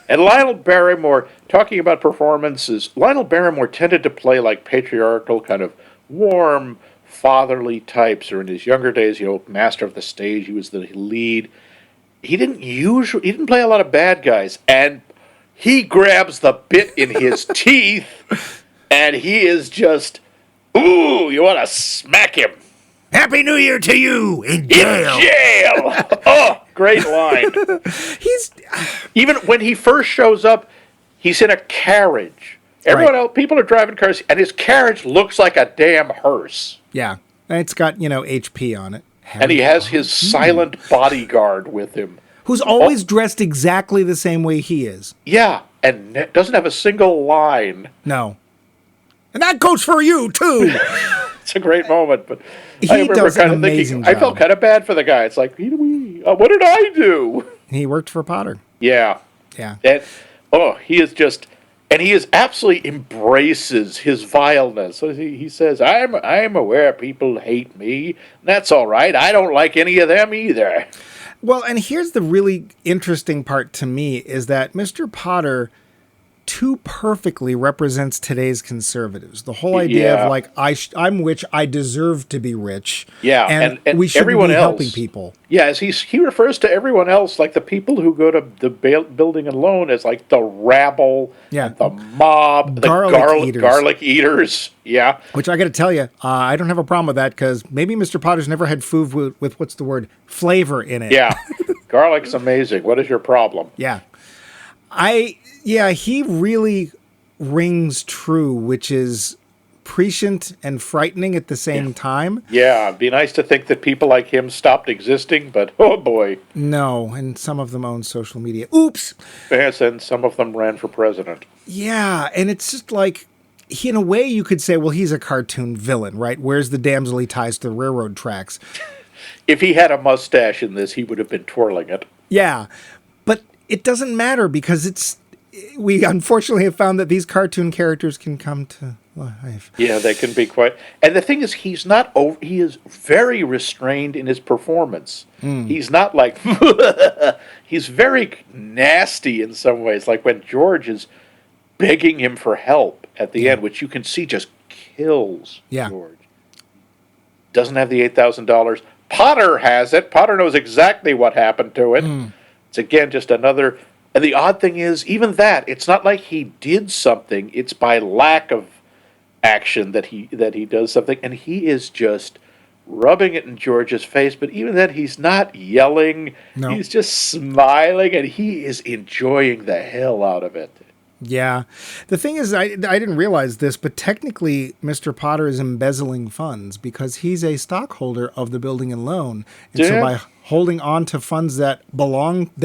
And Lionel Barrymore, talking about performances, Lionel Barrymore tended to play like patriarchal, kind of warm, fatherly types, or in his younger days, master of the stage, he was the lead. He didn't play a lot of bad guys, and he grabs the bit in his teeth, and he is just, ooh, you want to smack him. Happy New Year to you in In jail! Oh, great line. He's Even when he first shows up, he's in a carriage. Everyone else, people are driving cars, and his carriage looks like a damn hearse. yeah. It's got HP on it. And he has his silent bodyguard with him. Who's always dressed exactly the same way he is. Yeah, and doesn't have a single line. No. And that goes for you too. It's a great moment, but He I remember does an kind of amazing thinking, I felt job. kind of bad for the guy. It's like, what did I do? He worked for Potter. Yeah. Yeah. And, he is just, and he is absolutely embraces his vileness. So he says, I'm aware people hate me. That's all right. I don't like any of them either. Well, and here's the really interesting part to me is that Mr. Potter too perfectly represents today's conservatives. The whole idea Yeah. of like I'm rich, I deserve to be rich. Yeah, and we should everyone be else helping people. Yeah, as he refers to everyone else, like the people who go to the building and loan, as like the rabble, Yeah. the mob, the Garlic eaters. garlic eaters. Yeah, Which I got to tell you, I don't have a problem with that because maybe Mr. Potter's never had food with what's the word, flavor in it. yeah. Garlic's amazing. What is your problem? Yeah. He really rings true, which is prescient and frightening at the same time. Yeah, it'd be nice to think that people like him stopped existing, but oh boy. No, and some of them own social media. Oops. Yes, and some of them ran for president. Yeah, and it's just like, in a way you could say, well, he's a cartoon villain, right? Where's the damsel he ties to the railroad tracks? If he had a mustache in this, he would have been twirling it. Yeah, but it doesn't matter because we unfortunately have found that these cartoon characters can come to life. Yeah, they can be quite. And the thing is, he's not over. He is very restrained in his performance. He's not like. He's very nasty in some ways. Like when George is begging him for help at the end, which you can see just kills George. Doesn't have the $8,000. Potter has it. Potter knows exactly what happened to it. It's again just another. And the odd thing is, even that, it's not like he did something. It's by lack of action that he does something, and he is just rubbing it in George's face. But even then, he's not yelling. No. He's just smiling, and he is enjoying the hell out of it. Yeah. The thing is, I didn't realize this, but technically Mr. Potter is embezzling funds because he's a stockholder of the building and loan. And so by holding on to funds that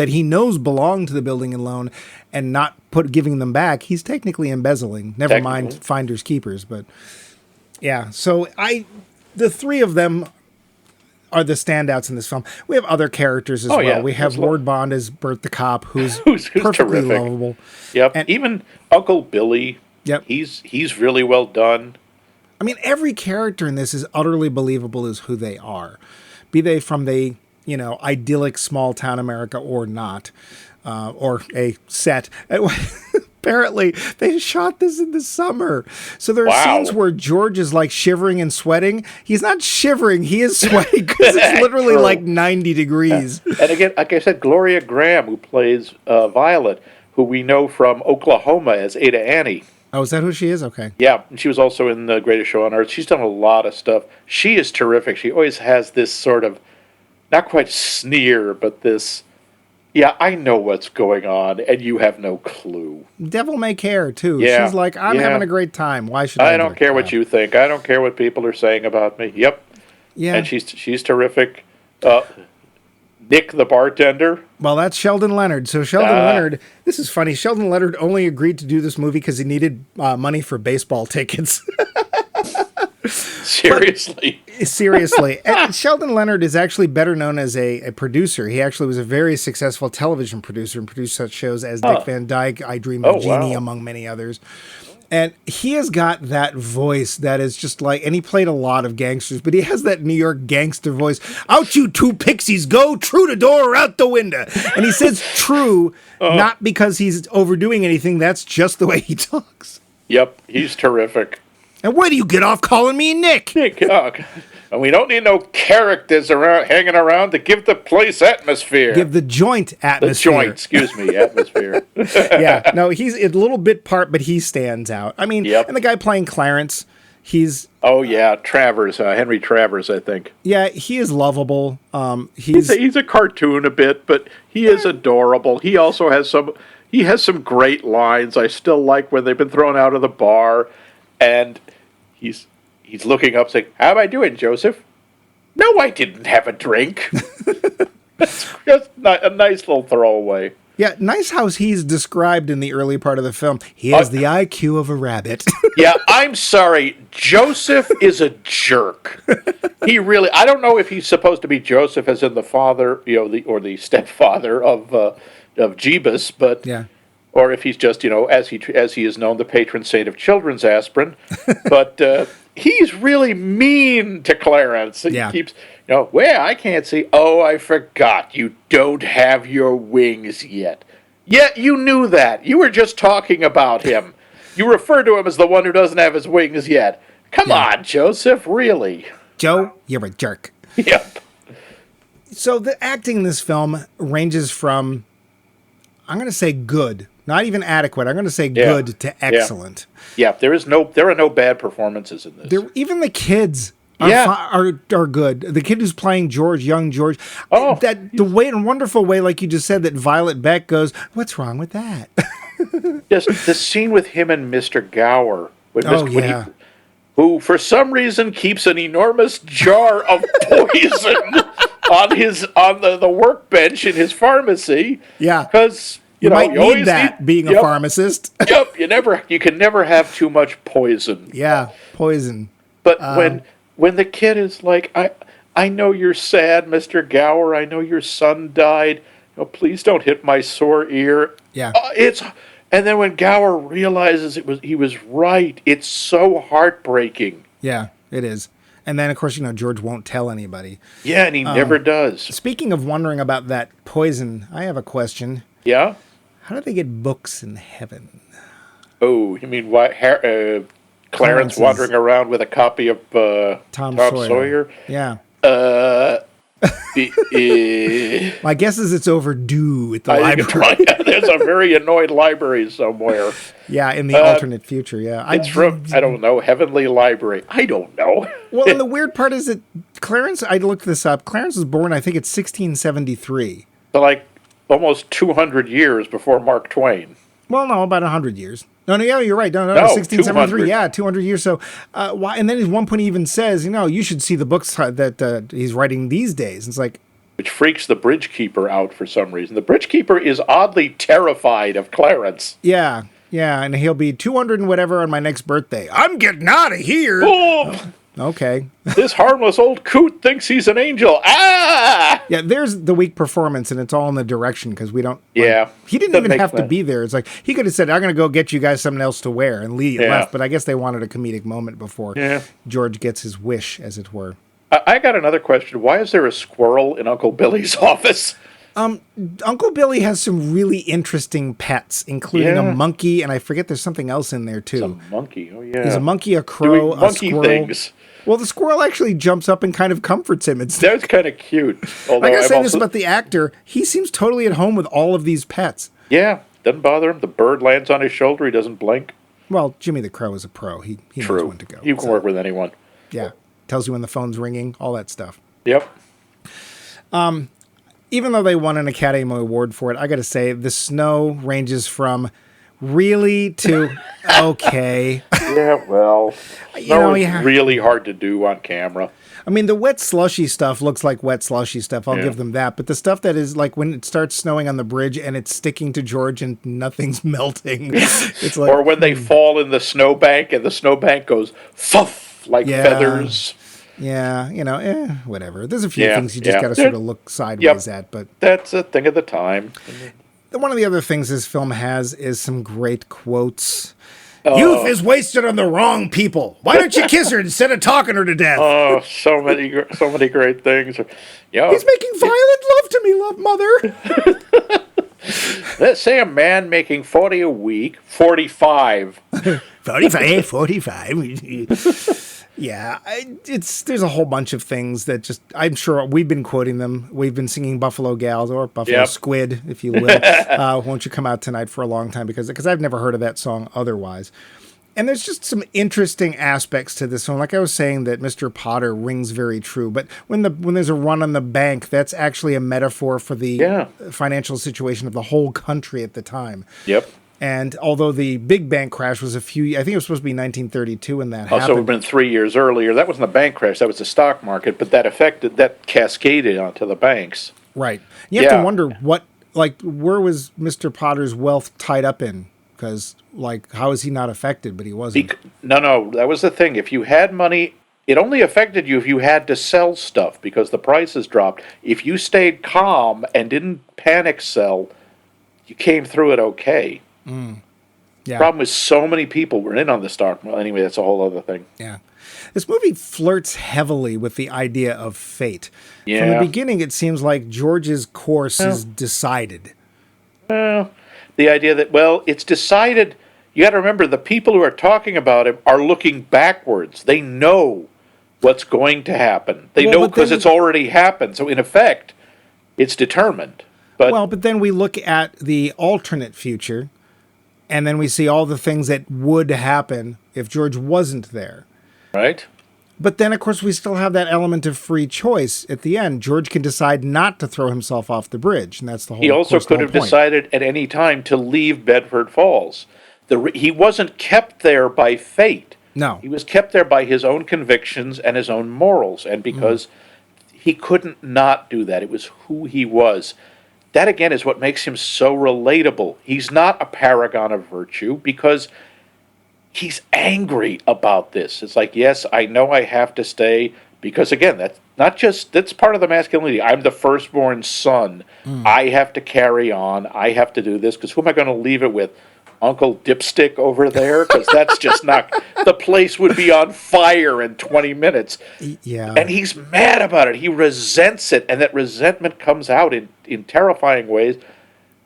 he knows belong to the building and loan and not giving them back, he's technically embezzling. Never mind finders keepers, but yeah. So the three of them are the standouts in this film. We have other characters as well. Yeah. We have Ward Bond as Bert the cop, who's perfectly terrific. lovable. Yep. And even Uncle Billy. Yep. He's really well done. I mean, every character in this is utterly believable as who they are, be they from the idyllic small town America or not, or a set. Apparently, they shot this in the summer. So there are scenes where George is like shivering and sweating. He's not shivering, he is sweating because it's literally like 90 degrees. And again, like I said, Gloria Graham, who plays Violet, who we know from Oklahoma as Ada Annie. Oh, is that who she is? Okay. Yeah, and she was also in The Greatest Show on Earth. She's done a lot of stuff. She is terrific. She always has this sort of, not quite sneer, but this, yeah, I know what's going on, and you have no clue. Devil may care, too. Yeah. She's like, I'm having a great time. Why should I I don't care what you think. I don't care what people are saying about me. Yep. Yeah. And she's terrific. Nick the bartender. Well, that's Sheldon Leonard. So Sheldon Leonard, this is funny. Sheldon Leonard only agreed to do this movie because he needed money for baseball tickets. Seriously. Seriously. And Sheldon Leonard is actually better known as a producer. He actually was a very successful television producer and produced such shows as Dick Van Dyke, I Dream of Jeannie, among many others. And he has got that voice that is just like, and he played a lot of gangsters, but he has that New York gangster voice. Out you two pixies go, through the door or out the window. And he says true, not because he's overdoing anything. That's just the way he talks. Yep, he's terrific. And where do you get off calling me Nick? Nick, oh, God. And we don't need no characters around hanging around to give the place atmosphere. Give the joint the atmosphere. joint, excuse me, atmosphere. Yeah, no, he's a little bit part, but he stands out. I mean, Yep. and the guy playing Clarence, he's Oh yeah, Travers, Henry Travers, I think. he is lovable. He's a cartoon a bit, but he is adorable. He also has some great lines. I still like when they've been thrown out of the bar, and he's looking up saying, "How am I doing, Joseph?" "No, I didn't have a drink." That's just a nice little throwaway. Yeah, nice how he's described in the early part of the film. He has the IQ of a rabbit. Yeah, I'm sorry. Joseph is a jerk. He really. I don't know if he's supposed to be Joseph, as in the father, or the stepfather of Jeebus, but Yeah. or if he's just, as he is known, the patron saint of children's aspirin. But he's really mean to Clarence. He Yeah. keeps, well, I can't see. Oh, I forgot. You don't have your wings yet. Yet you knew that. You were just talking about him. You refer to him as the one who doesn't have his wings yet. Come on, Joseph, really? Joe, you're a jerk. Yep. So the acting in this film ranges from, I'm going to say good, not even adequate. I'm going to say good to excellent. Yeah, there are no bad performances in this. Even the kids are good. The kid who's playing George, young George, the way and wonderful way, like you just said, that Violet Beck goes, "What's wrong with that?" Just the scene with him and Mr. Gower, who for some reason keeps an enormous jar of poison on the workbench in his pharmacy. Yeah, because you might you need always that being a pharmacist. Yep, you can never have too much poison. Yeah, poison. But when the kid is like, I know you're sad, Mr. Gower. I know your son died. Please don't hit my sore ear. Yeah, and then when Gower realizes he was right, it's so heartbreaking. Yeah, it is. And then, of course, George won't tell anybody. Yeah, and he never does. Speaking of wondering about that poison, I have a question. Yeah? How do they get books in heaven? Oh, you mean what? Clarence Clarence's- wandering around with a copy of Tom Sawyer? Yeah. My guess is it's overdue at the library. There's a very annoyed library somewhere. Yeah, in the alternate future, yeah. It's from, I don't know, Heavenly Library. I don't know. Well, and the weird part is that Clarence, I looked this up, Clarence was born, I think it's 1673. So like almost 200 years before Mark Twain. Well, no, about 100 years. No, yeah, you're right. No, 1673. 200. Yeah, 200 years. So, why? And then at one point he even says, you should see the books that he's writing these days. It's like, which freaks the bridge keeper out for some reason. The bridge keeper is oddly terrified of Clarence. yeah, and he'll be 200 and whatever on my next birthday. I'm getting out of here. Boom! Okay. This harmless old coot thinks he's an angel. Ah! Yeah, there's the weak performance, and it's all in the direction because we don't. Yeah. He didn't Doesn't even make have to sense. be there. It's like he could have said, "I'm going to go get you guys something else to wear," and Lee Yeah. left. But I guess they wanted a comedic moment before George gets his wish, as it were. I got another question. Why is there a squirrel in Uncle Billy's office? Uncle Billy has some really interesting pets, including a Yeah. monkey, and I forget there's something else in there too. A monkey. Oh, yeah. There's a monkey, a crow, a monkey squirrel. things. Well, the squirrel actually jumps up and kind of comforts him. It's That's kind of cute. Although I gotta I'm say this also- about the actor. He seems totally at home with all of these pets. Yeah, doesn't bother him. The bird lands on his shoulder. He doesn't blink. Well, Jimmy the Crow is a pro. He knows True. when to go. You can So, work with anyone. yeah, tells you when the phone's ringing, all that stuff. Yep. Even though they won an Academy Award for it, I got to say the snow ranges from really to okay. Yeah, well, yeah. really hard to do on camera. I mean, the wet slushy stuff looks like wet slushy stuff. I'll give them that. But the stuff that is like when it starts snowing on the bridge and it's sticking to George and nothing's melting, it's like Or when they fall in the snowbank and the snowbank goes fuff like Yeah. feathers. yeah, whatever. There's a few Yeah, things you just yeah. got to sort of look sideways at, but. That's a thing of the time. One of the other things this film has is some great quotes. Youth is wasted on the wrong people. Why don't you kiss her instead of talking her to death? Oh, so many great things. Yeah. He's making violent love to me, love mother. Let's say a man making 40 a week, 45 45, 45. Yeah, there's a whole bunch of things that just, I'm sure we've been quoting them. We've been singing Buffalo Gals or Buffalo Squid, if you will. Won't You Come Out Tonight for a long time because I've never heard of that song otherwise. And there's just some interesting aspects to this one. Like I was saying that Mr. Potter rings very true, but when there's a run on the bank, that's actually a metaphor for the financial situation of the whole country at the time. Yep. And although the big bank crash was I think it was supposed to be 1932 when that happened. So it would have been 3 years earlier. That wasn't the bank crash, that was the stock market, but that cascaded onto the banks. Right. You have to wonder where was Mr. Potter's wealth tied up in? Because, how is he not affected? But he wasn't. No, that was the thing. If you had money, it only affected you if you had to sell stuff because the prices dropped. If you stayed calm and didn't panic sell, you came through it okay. The problem is so many people were in on the stock. Well, anyway, that's a whole other thing. Yeah. This movie flirts heavily with the idea of fate. Yeah. From the beginning, it seems like George's course is decided. Well, the idea that, it's decided. You got to remember, the people who are talking about him are looking backwards. They know what's going to happen. They know because it's already happened. So, in effect, it's determined. But then we look at the alternate future, and then we see all the things that would happen if George wasn't there. Right. But then, of course, we still have that element of free choice at the end. George can decide not to throw himself off the bridge, and that's the whole. He also could have decided at any time to leave Bedford Falls. He wasn't kept there by fate. No. He was kept there by his own convictions and his own morals, and because he couldn't not do that. It was who he was. That, again, is what makes him so relatable. He's not a paragon of virtue because he's angry about this. It's like, yes, I know I have to stay because, again, that's part of the masculinity. I'm the firstborn son. I have to carry on. I have to do this because who am I going to leave it with? Uncle Dipstick over there? Because that's just not... The place would be on fire in 20 minutes. Yeah. And he's mad about it. He resents it, and that resentment comes out in terrifying ways.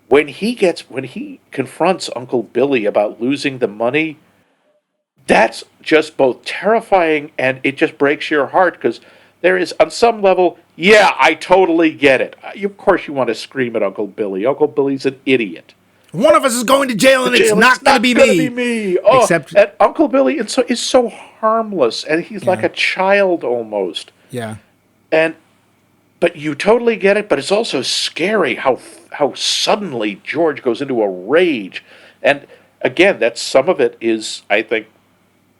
When he confronts Uncle Billy about losing the money, that's just both terrifying and it just breaks your heart because there is, on some level, I totally get it. Of course you want to scream at Uncle Billy. Uncle Billy's an idiot. One of us is going to jail, and it's not going to be me. Oh, except and Uncle Billy is so harmless, and he's like a child almost. Yeah. But you totally get it. But it's also scary how suddenly George goes into a rage, and again, that's some of it is, I think,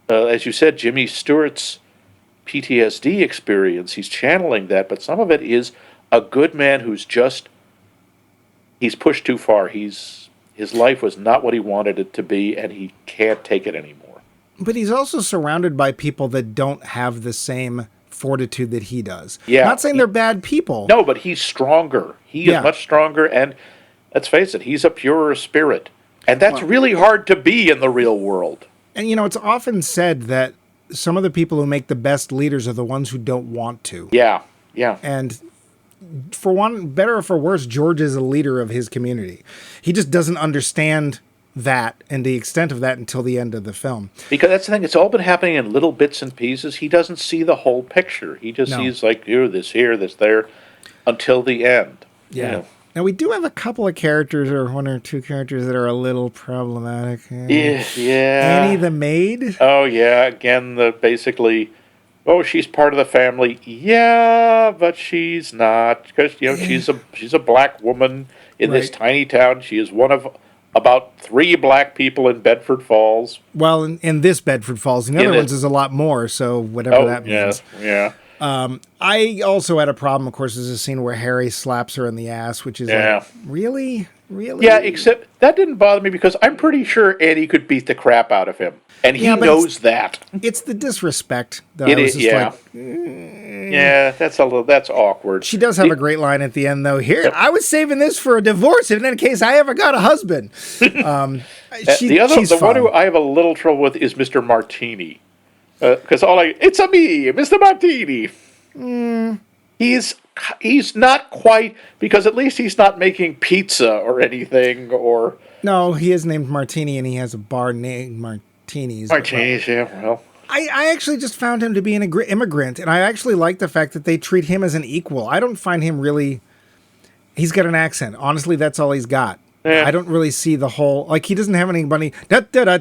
as you said, Jimmy Stewart's PTSD experience. He's channeling that, but some of it is a good man who's he's pushed too far. His life was not what he wanted it to be, and he can't take it anymore. But he's also surrounded by people that don't have the same fortitude that he does. Yeah. Not saying they're bad people. No, but he's stronger. He is much stronger, and let's face it, he's a purer spirit. And that's really hard to be in the real world. And, it's often said that some of the people who make the best leaders are the ones who don't want to. Yeah. And for one, better or for worse, George is a leader of his community. He just doesn't understand that and the extent of that until the end of the film. Because that's the thing, it's all been happening in little bits and pieces. He doesn't see the whole picture. He just sees this here, this there, until the end. Yeah. Now, we do have a couple of characters, or one or two characters, that are a little problematic. Yeah. Annie the maid? Oh, yeah. Again, basically, she's part of the family. Yeah, but she's not. Because, she's a black woman in this tiny town. She is one of about 3 black people in Bedford Falls. Well, in this Bedford Falls. In the other ones, there's a lot more, so whatever that means. Yeah. I also had a problem, of course, there's a scene where Harry slaps her in the ass, which is like, really? Really? Yeah, except that didn't bother me because I'm pretty sure Annie could beat the crap out of him. And he knows that. It's the disrespect. It is, yeah, that's awkward. She does have a great line at the end, though. Here, I was saving this for a divorce in any case I ever got a husband. The one who I have a little trouble with is Mr. Martini. Because it's a me, Mr. Martini. He's not quite, because at least he's not making pizza or anything, or... No, he is named Martini, and he has a bar named martinis. Martinis, yeah, well. I actually just found him to be an immigrant, and I actually like the fact that they treat him as an equal. I don't find him really. He's got an accent. Honestly, that's all he's got. Yeah. I don't really see the whole, like, he doesn't have anybody. No, No, Yeah,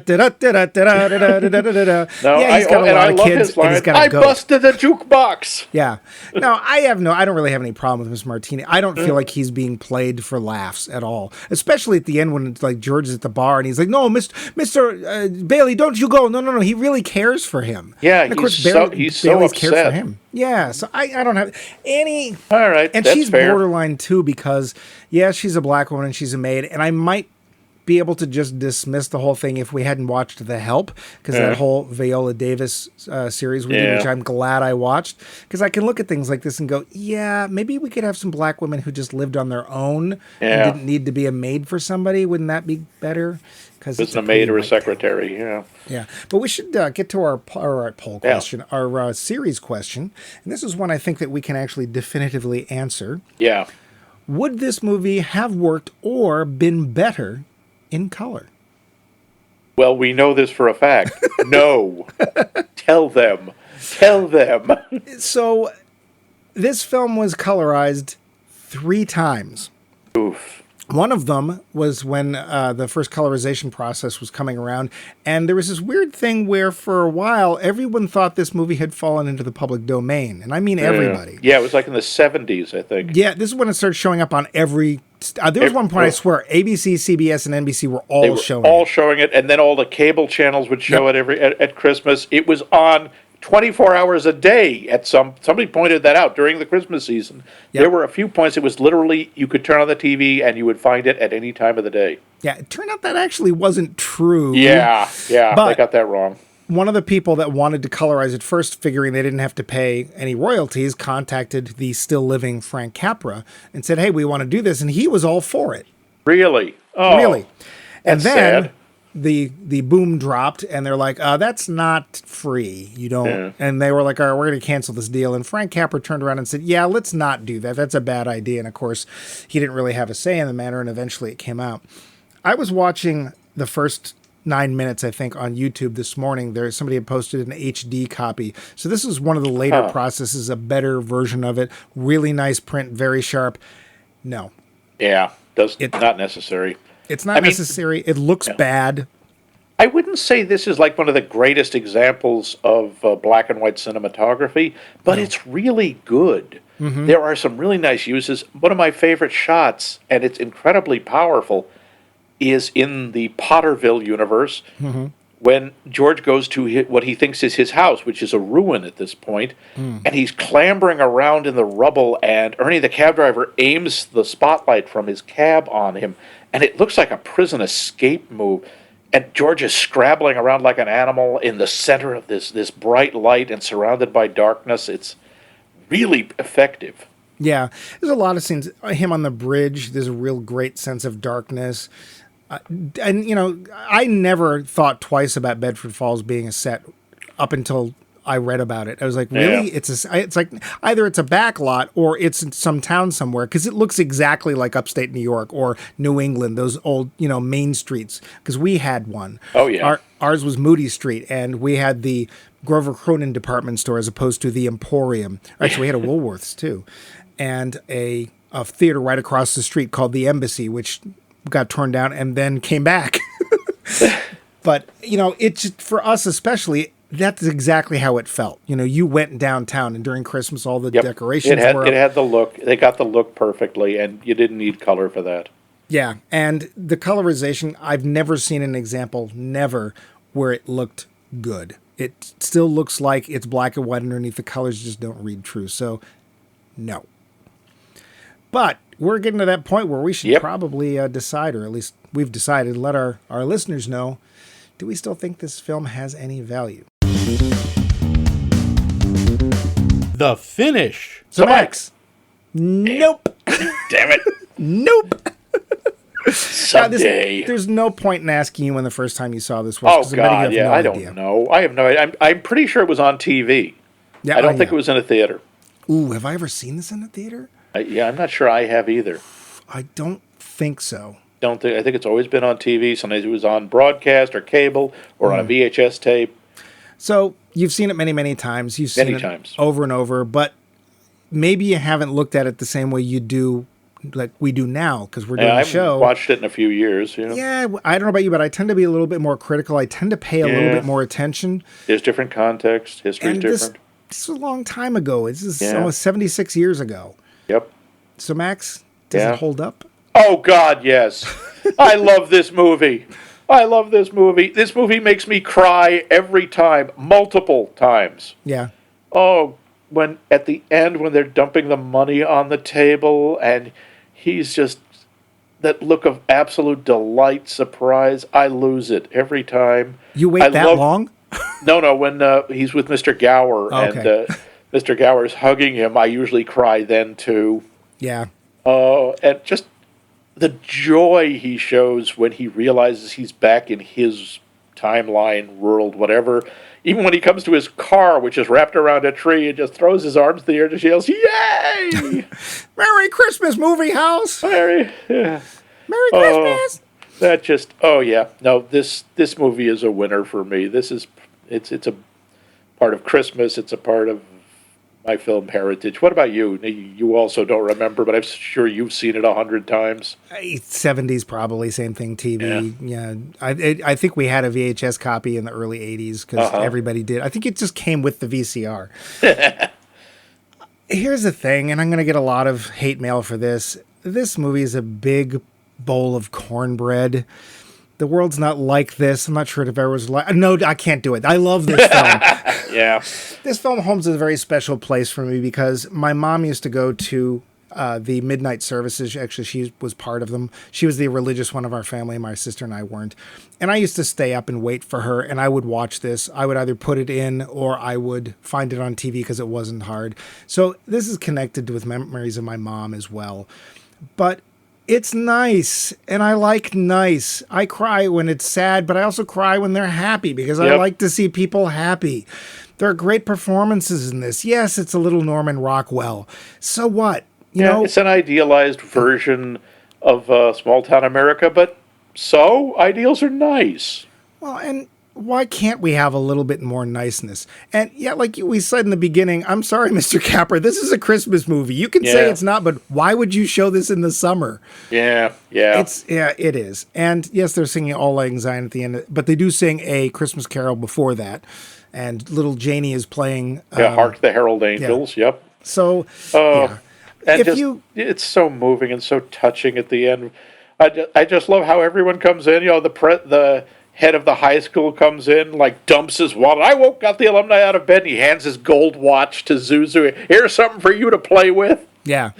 he's got a lot of love kids, his line, and he's got a I goat. busted the jukebox. Yeah. No, I don't really have any problem with Mr. Martini. I don't feel like he's being played for laughs at all. Especially at the end when it's like George is at the bar and he's like, "No, Mr. Bailey, don't you go." No. He really cares for him. Yeah, and of course, he's so Bailey's cares for upset. him. Yeah, so I don't have any. All right, And that's she's fair. borderline too because, yeah, she's a black woman and she's a maid, and I might be able to just dismiss the whole thing if we hadn't watched The Help, because that whole Viola Davis series we did, which I'm glad I watched, because I can look at things like this and go, yeah, maybe we could have some black women who just lived on their own and didn't need to be a maid for somebody. Wouldn't that be better? Because Isn't a maid or a secretary, yeah. Yeah, but we should get to our poll question, our series question, and this is one I think that we can actually definitively answer. Yeah. Would this movie have worked or been better in color? Well, we know this for a fact. No. Tell them. So, this film was colorized 3 times. Oof. One of them was when the first colorization process was coming around, and there was this weird thing where for a while everyone thought this movie had fallen into the public domain, and I mean everybody. Yeah, it was like in the 70s, I think. Yeah, this is when it started showing up on every. There was one point I swear ABC, CBS, and NBC were all showing all it. showing it, and then all the cable channels would show it at Christmas. It was on 24 hours a day at somebody pointed that out during the Christmas season. Yep. There were a few points it was literally you could turn on the TV and you would find it at any time of the day. Yeah, it turned out that actually wasn't true. Yeah, But- they got that wrong. One of the people that wanted to colorize it first, figuring they didn't have to pay any royalties, contacted the still living Frank Capra and said, "Hey, we want to do this," and he was all for it. Really? Oh, Really. And that's then sad. the boom dropped, and they're like, "That's not free. You don't." Yeah. And they were like, "All right, we're going to cancel this deal." And Frank Capra turned around and said, "Yeah, let's not do that. That's a bad idea." And of course, he didn't really have a say in the matter, and eventually it came out. I was watching the first 9 minutes, I think, on YouTube this morning. Somebody had posted an HD copy. So this is one of the later processes, a better version of it. Really nice print, very sharp. No, Yeah, not necessary. it's not necessary. It looks bad. I wouldn't say this is like one of the greatest examples of black and white cinematography, but it's really good. Mm-hmm. There are some really nice uses. One of my favorite shots, and it's incredibly powerful, is in the Potterville universe when George goes to what he thinks is his house, which is a ruin at this point, and he's clambering around in the rubble, and Ernie the cab driver aims the spotlight from his cab on him, and it looks like a prison escape move. And George is scrabbling around like an animal in the center of this bright light and surrounded by darkness. It's really effective. Yeah, there's a lot of scenes. Him on the bridge, there's a real great sense of darkness. And, you know, I never thought twice about Bedford Falls being a set up until I read about it. I was like, really? Yeah. It's like either it's a back lot or it's in some town somewhere, because it looks exactly like upstate New York or New England, those old, main streets, because we had one. Oh, yeah. Ours was Moody Street, and we had the Grover Cronin department store as opposed to the Emporium. Actually, we had a Woolworths, too. And a theater right across the street called the Embassy, which got torn down and then came back. But, it's for us especially, that's exactly how it felt. You went downtown, and during Christmas, all the decorations were up. It had the look. They got the look perfectly, and you didn't need color for that. Yeah, and the colorization, I've never seen an example, where it looked good. It still looks like it's black and white underneath. The colors just don't read true. So, no. But we're getting to that point where we should probably decide, or at least we've decided, let our listeners know, do we still think this film has any value? The finish. So, Max. Nope. Damn it. Nope. Someday. There's no point in asking you when the first time you saw this was. Oh, 'cause I bet you God, have yeah. no I idea. don't know. I have no idea. I'm pretty sure it was on TV. Yeah, I don't think it was in a theater. Ooh, have I ever seen this in a theater? I'm not sure I have either. I don't think so. don't think. I think it's always been on TV. Sometimes it was on broadcast or cable or on a VHS tape. So you've seen it many, many times. You've seen Many it times. over and over, but maybe you haven't looked at it the same way you do, like we do now, because we're doing Yeah, I the show. haven't watched it in a few years. You know, Yeah, I don't know about you, but I tend to be a little bit more critical. I tend to pay a little Yeah. bit more attention. there's different context. History's And different. this was a long time ago. This is Yeah. almost 76 years ago. Yep. So, Max, does Yeah. it hold up? Oh God, yes. I love this movie. I love this movie. This movie makes me cry every time, multiple times. Yeah. Oh, when at the end when they're dumping the money on the table and he's just that look of absolute delight, surprise. I lose it every time. You wait I that love- long? No, when he's with Mr. Gower Okay. and Mr. Gower's hugging him, I usually cry then too. Yeah. Oh, and just the joy he shows when he realizes he's back in his timeline, world, whatever. Even when he comes to his car, which is wrapped around a tree, and just throws his arms in the air and just yells, "Yay!" Merry Christmas, movie house! Mary, yeah. Merry Oh. Christmas! That just, oh yeah. No, this movie is a winner for me. It's a part of Christmas. It's a part of my film heritage. What about you? You also don't remember, but I'm sure you've seen it 100 times. 70s probably, same thing, TV. Yeah. I think we had a VHS copy in the early 80s because everybody did. I think it just came with the VCR. Here's the thing, and I'm going to get a lot of hate mail for this. This movie is a big bowl of cornbread. The world's not like this. I'm not sure if it was like... No, I can't do it. I love this film. Yeah. This film holds a very special place for me because my mom used to go to the midnight services. Actually, she was part of them. She was the religious one of our family. My sister and I weren't. And I used to stay up and wait for her, and I would watch this. I would either put it in or I would find it on TV because it wasn't hard. So this is connected with memories of my mom as well. But it's nice, and I like nice. I cry when it's sad, but I also cry when they're happy because I Yep. like to see people happy. There are great performances in this. Yes, it's a little Norman Rockwell. So what? You Yeah, know, it's an idealized version of small town America, but so ideals are nice. well, and why can't we have a little bit more niceness? And yeah, like we said in the beginning, I'm sorry, Mr. Capper, this is a Christmas movie. You can say Yeah. it's not, but why would you show this in the summer? Yeah. It is. And yes, they're singing All Lang Syne at the end, but they do sing a Christmas Carol before that. And little Janie is playing. Hark the Herald Angels. Yep. So, Oh, yeah. and If just, it's so moving and so touching at the end. I just love how everyone comes in. You know, the head of the high school comes in, like dumps his wallet. I got the alumni out of bed, and he hands his gold watch to Zuzu. Here's something for you to play with. Yeah.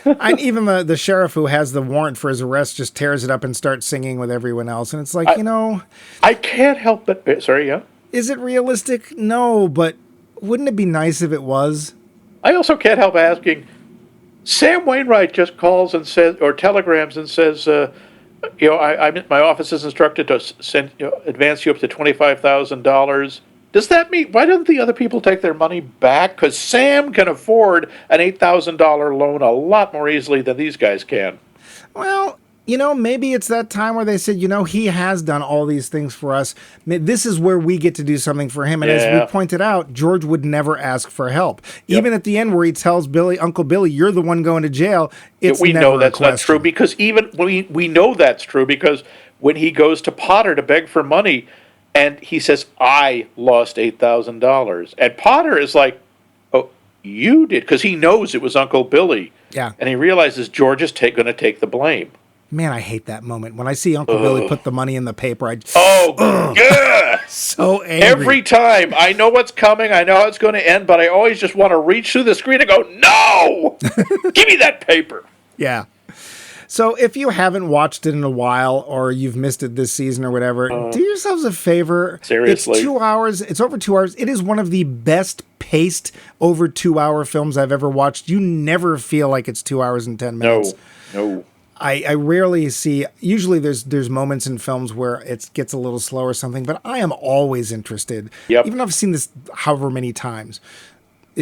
And even the sheriff who has the warrant for his arrest just tears it up and starts singing with everyone else. And it's like, I can't help but... Sorry, yeah? is it realistic? No, but wouldn't it be nice if it was? I also can't help asking, Sam Wainwright just calls and says, or telegrams and says, my office is instructed to send, advance you up to $25,000. Does that mean, why don't the other people take their money back? Because Sam can afford an $8,000 loan a lot more easily than these guys can. Well, maybe it's that time where they said, he has done all these things for us. This is where we get to do something for him. And as Yeah. we pointed out, George would never ask for help. Even at the end where he tells Uncle Billy, you're the one going to jail. It's We never know a that's not true question. because even we know that's true because when he goes to Potter to beg for money and he says, I lost $8,000. And Potter is like, oh, you did? Because he knows it was Uncle Billy. Yeah. And he realizes George is going to take the blame. Man, I hate that moment. When I see Uncle Billy put the money in the paper, Oh, yeah. so angry. Every time. I know what's coming. I know how it's going to end, but I always just want to reach through the screen and go, no! Give me that paper. Yeah. So if you haven't watched it in a while or you've missed it this season or whatever, do yourselves a favor. Seriously. It's 2 hours. It's over 2 hours. It is one of the best paced over 2 hour films I've ever watched. You never feel like it's 2 hours and 10 minutes. No. I rarely see, usually there's moments in films where it gets a little slow or something, but I am always interested. Yep. Even though I've seen this however many times.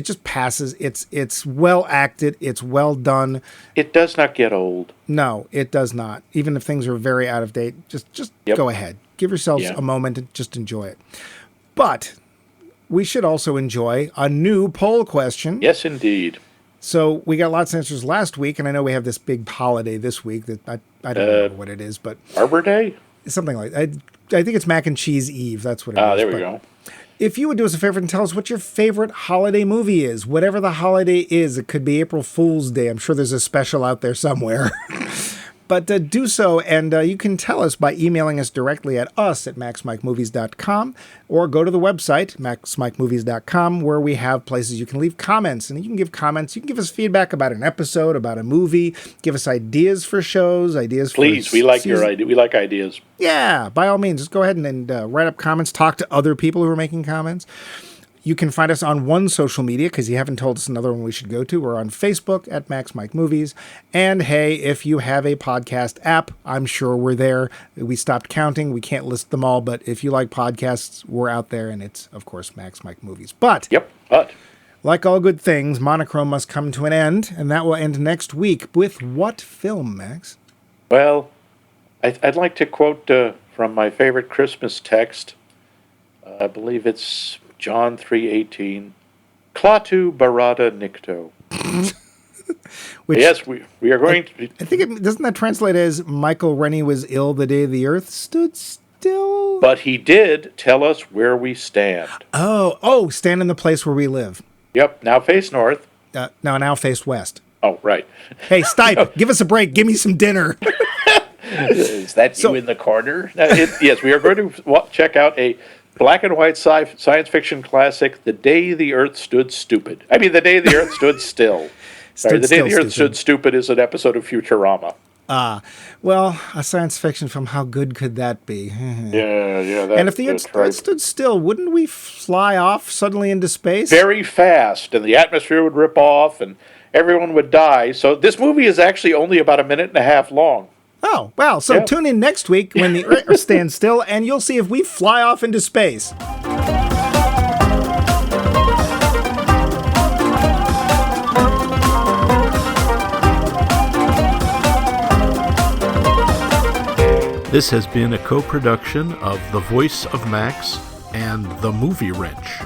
just passes. It's well acted. It's well done. It does not get old. No, it does not. Even if things are very out of date, just Yep. go ahead. Give yourselves Yeah. a moment and just enjoy it. But we should also enjoy a new poll question. Yes, indeed. So we got lots of answers last week, and I know we have this big holiday this week that I don't know what it is, but Arbor Day? something like I think it's Mac and Cheese Eve. That's what it is. There we But go. if you would do us a favor and tell us what your favorite holiday movie is, whatever the holiday is, it could be April Fool's Day. I'm sure there's a special out there somewhere. But do so, and you can tell us by emailing us directly at maxmikemovies.com, or go to the website, maxmikemovies.com, where we have places you can leave comments. And you can give comments. You can give us feedback about an episode, about a movie, give us ideas for shows, ideas for Please, we like season. your idea. We like ideas. Yeah, by all means, just go ahead and write up comments, talk to other people who are making comments. You can find us on one social media, because you haven't told us another one we should go to. We're on Facebook at Max Mike Movies. And hey, if you have a podcast app, I'm sure we're there. We stopped counting. We can't list them all, but if you like podcasts, we're out there, and it's, of course, Max Mike Movies. But Yep, but like all good things, Monochrome must come to an end, and that will end next week. With what film, Max? well, I'd like to quote from my favorite Christmas text. I believe it's John 3:18. Klaatu barada nikto. Which Yes, we are going to. I think doesn't that translate as Michael Rennie was ill the day the earth stood still? But he did tell us where we stand. Oh, stand in the place where we live. Yep, now face north. Now face west. Oh, right. Hey, Stipe, give us a break. Give me some dinner. Is that you in the corner? Yes, we are going to check out a black and white science fiction classic, The Day the Earth Stood Stupid. I mean, The Day the Earth Stood Still. Sorry, The Day the Earth Stood Stupid is an episode of Futurama. Well, a science fiction film, how good could that be? Yeah. And if the Earth stood still, wouldn't we fly off suddenly into space? Very fast, and the atmosphere would rip off, and everyone would die. So this movie is actually only about a minute and a half long. Oh, wow. So Yeah. tune in next week when the Earth stands still, and you'll see if we fly off into space. This has been a co-production of The Voice of Max and The Movie Wrench.